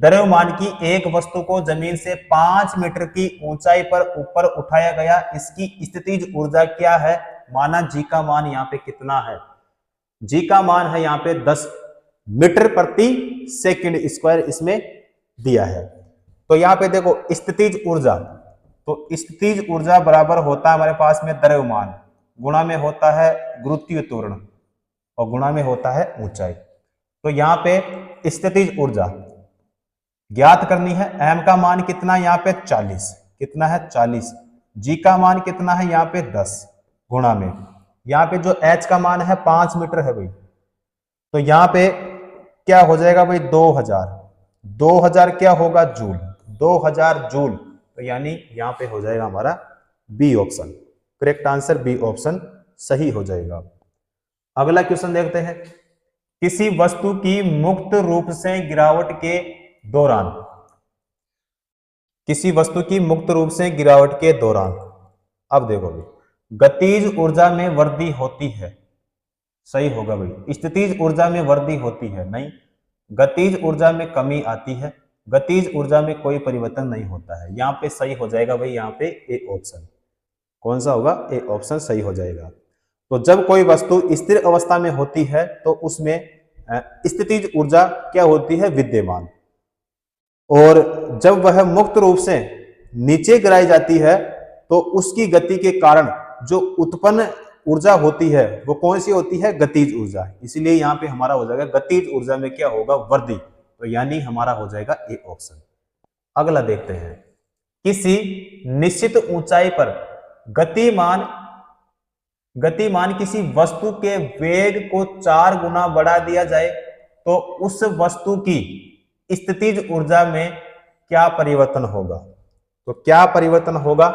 द्रव्यमान की एक वस्तु को जमीन से 5 मीटर की ऊंचाई पर ऊपर उठाया गया, इसकी स्थितिज ऊर्जा क्या है? माना जी का मान यहाँ पे कितना है? जी का मान है यहाँ पे 10 मीटर प्रति सेकंड स्क्वायर इसमें दिया है। तो यहाँ पे देखो स्थितिज ऊर्जा, तो स्थितिज ऊर्जा बराबर होता है हमारे पास में द्रव्यमान, गुणा में होता है गुरुत्वीय त्वरण, और गुणा में होता है ऊंचाई। तो यहाँ पे स्थितिज ऊर्जा ज्ञात करनी है। m का मान कितना? यहाँ पे 40, कितना है? 40। g का मान कितना है? यहाँ पे 10 गुणा में, यहाँ पे जो h का मान है 5 मीटर है भाई, तो यहाँ पे क्या हो जाएगा भाई? 2000 क्या होगा? जूल। 2000 जूल। तो यानी यहाँ पे हो जाएगा हमारा B option. Correct answer B option सही हो जाएगा। अगला क्वेश्चन देखते हैं। किसी वस्तु की मुक्त रूप से गिरावट के दौरान, किसी वस्तु की मुक्त रूप से गिरावट के दौरान, अब देखो भाई, गतिज ऊर्जा में वृद्धि होती है, सही होगा भाई। स्थितिज ऊर्जा में वृद्धि होती है, नहीं। गतिज ऊर्जा में कमी आती है, गतिज ऊर्जा में कोई परिवर्तन नहीं होता है। यहाँ पे सही हो जाएगा भाई, यहाँ पे ए ऑप्शन। कौन सा होगा? ए ऑप्शन सही हो जाएगा। तो जब कोई वस्तु स्थिर अवस्था में होती है तो उसमें स्थितिज ऊर्जा क्या होती है? विद्यमान। और जब वह मुक्त रूप से नीचे गिराई जाती है तो उसकी गति के कारण जो उत्पन्न ऊर्जा होती है वो कौन सी होती है? गतिज ऊर्जा। इसलिए यहाँ पे हमारा हो जाएगा गतिज ऊर्जा में क्या होगा? वृद्धि। तो यानी हमारा हो जाएगा ए ऑप्शन। अगला देखते हैं। किसी निश्चित ऊंचाई पर गतिमान किसी वस्तु के वेग को 4 गुना बढ़ा दिया जाए तो उस वस्तु की स्थितिज ऊर्जा में क्या परिवर्तन होगा? तो क्या परिवर्तन होगा?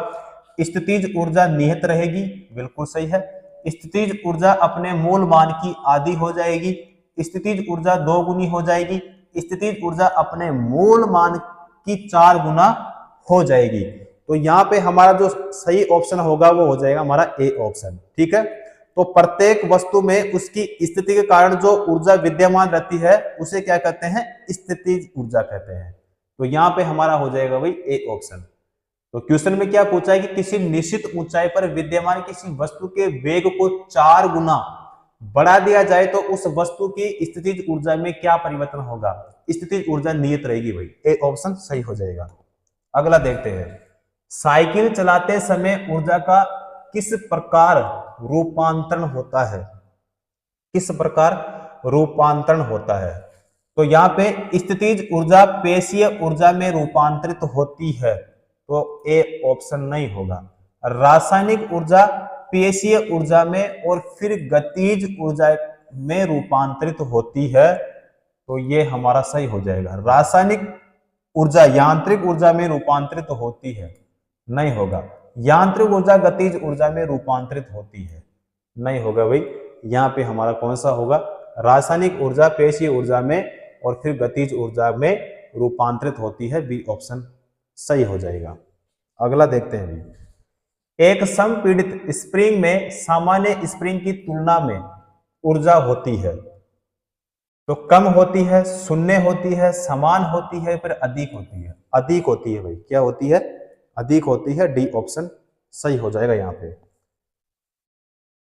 स्थितिज ऊर्जा निहित रहेगी, बिल्कुल सही है। स्थितिज ऊर्जा अपने मूल मान की आधी हो जाएगी, स्थितिज ऊर्जा 2 गुनी हो जाएगी, स्थितिज ऊर्जा अपने मूल मान की 4 गुना हो जाएगी। तो यहाँ पे हमारा जो सही ऑप्शन होगा वो हो जाएगा हमारा ए ऑप्शन। ठीक है। तो प्रत्येक वस्तु में उसकी स्थिति के कारण जो ऊर्जा विद्यमान रहती है उसे क्या कहते हैं? स्थितिज ऊर्जा कहते हैं। तो यहाँ पे हमारा हो जाएगा भाई ए ऑप्शन। तो क्वेश्चन में क्या पूछा है कि किसी निश्चित ऊंचाई पर विद्यमान किसी वस्तु के वेग को 4 गुना बढ़ा दिया जाए तो उस वस्तु की स्थितिज ऊर्जा में क्या परिवर्तन होगा? स्थितिज ऊर्जा नियत रहेगी भाई, ए ऑप्शन सही हो जाएगा। अगला देखते हैं। साइकिल चलाते समय ऊर्जा का किस प्रकार रूपांतरण होता है? किस प्रकार रूपांतरण होता है? तो यहाँ पे स्थितिज ऊर्जा पेशीय ऊर्जा में रूपांतरित होती है, तो ए ऑप्शन नहीं होगा। रासायनिक ऊर्जा पेशीय ऊर्जा में और फिर गतिज ऊर्जा में रूपांतरित होती है, तो ये हमारा सही हो जाएगा। रासायनिक ऊर्जा यांत्रिक ऊर्जा में रूपांतरित होती है, नहीं होगा। यांत्रिक ऊर्जा गतिज ऊर्जा में रूपांतरित होती है, नहीं होगा भाई। यहाँ पे हमारा कौन सा होगा, रासायनिक ऊर्जा पेशीय ऊर्जा में और फिर गतिज ऊर्जा में रूपांतरित होती है, बी ऑप्शन सही हो जाएगा। अगला देखते हैं भी। एक समपीड़ित स्प्रिंग में सामान्य स्प्रिंग की तुलना में ऊर्जा होती है, तो कम होती है, शून्य होती है, समान होती है, फिर अधिक होती है। अधिक होती है भाई, क्या होती है, अधिक होती है, डी ऑप्शन सही हो जाएगा यहाँ पे।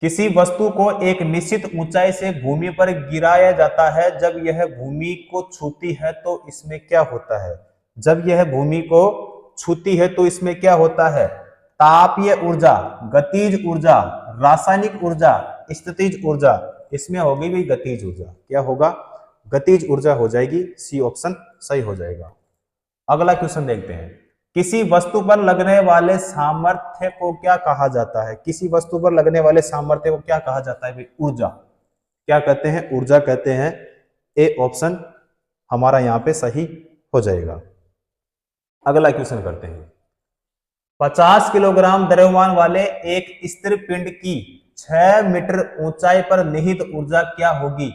किसी वस्तु को एक निश्चित ऊंचाई से भूमि पर गिराया जाता है, जब यह भूमि को छूती है तो इसमें क्या होता है, जब यह भूमि को छूती है तो इसमें क्या होता है, तापीय ऊर्जा, गतिज ऊर्जा, रासायनिक ऊर्जा, स्थितिज ऊर्जा, इसमें होगी भी गतिज ऊर्जा। क्या होगा, गतिज ऊर्जा हो जाएगी, सी ऑप्शन सही हो जाएगा। अगला क्वेश्चन देखते हैं। किसी वस्तु पर लगने वाले सामर्थ्य को क्या कहा जाता है, किसी वस्तु पर लगने वाले सामर्थ्य को क्या कहा जाता है भाई, ऊर्जा। क्या कहते हैं, ऊर्जा कहते हैं, ए ऑप्शन हमारा यहाँ पे सही हो जाएगा। अगला क्वेश्चन करते हैं। 50 किलोग्राम द्रव्यमान वाले एक स्थिर पिंड की 6 मीटर ऊंचाई पर निहित ऊर्जा क्या होगी।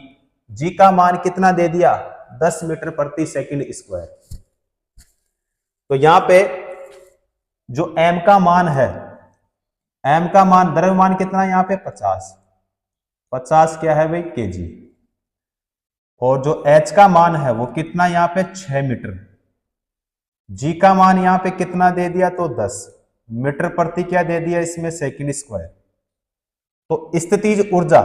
जी का मान कितना दे दिया, 10 मीटर प्रति सेकंड स्क्वायर। तो यहां पे जो m का मान है, m का मान, द्रव्यमान कितना यहां पे 50 क्या है भाई, केजी। और जो h का मान है वो कितना यहां पे 6 मीटर। g का मान यहां पे कितना दे दिया, तो 10 मीटर प्रति क्या दे दिया इसमें, सेकंड स्क्वायर। तो स्थितिज ऊर्जा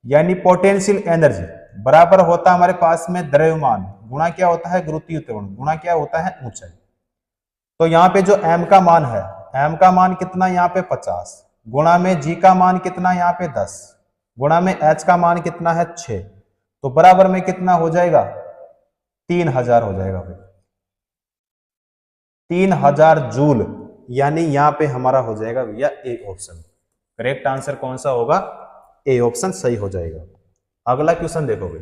यानी पोटेंशियल एनर्जी बराबर होता है हमारे पास में द्रव्यमान गुणा क्या होता है, गुरुत्वीय त्वरण गुणा क्या होता है, ऊंचाई। तो यहाँ पे जो m का मान है, m का मान कितना यहाँ पे 50 गुणा में g का मान कितना यहाँ पे 10 गुणा में h का मान कितना है 6, तो बराबर में कितना हो जाएगा, 3000 हो जाएगा भाई, 3000 जूल। यानी यहाँ पे हमारा हो जाएगा भैया ए ऑप्शन। करेक्ट आंसर कौन सा होगा, ए ऑप्शन सही हो जाएगा। अगला क्वेश्चन देखो भाई।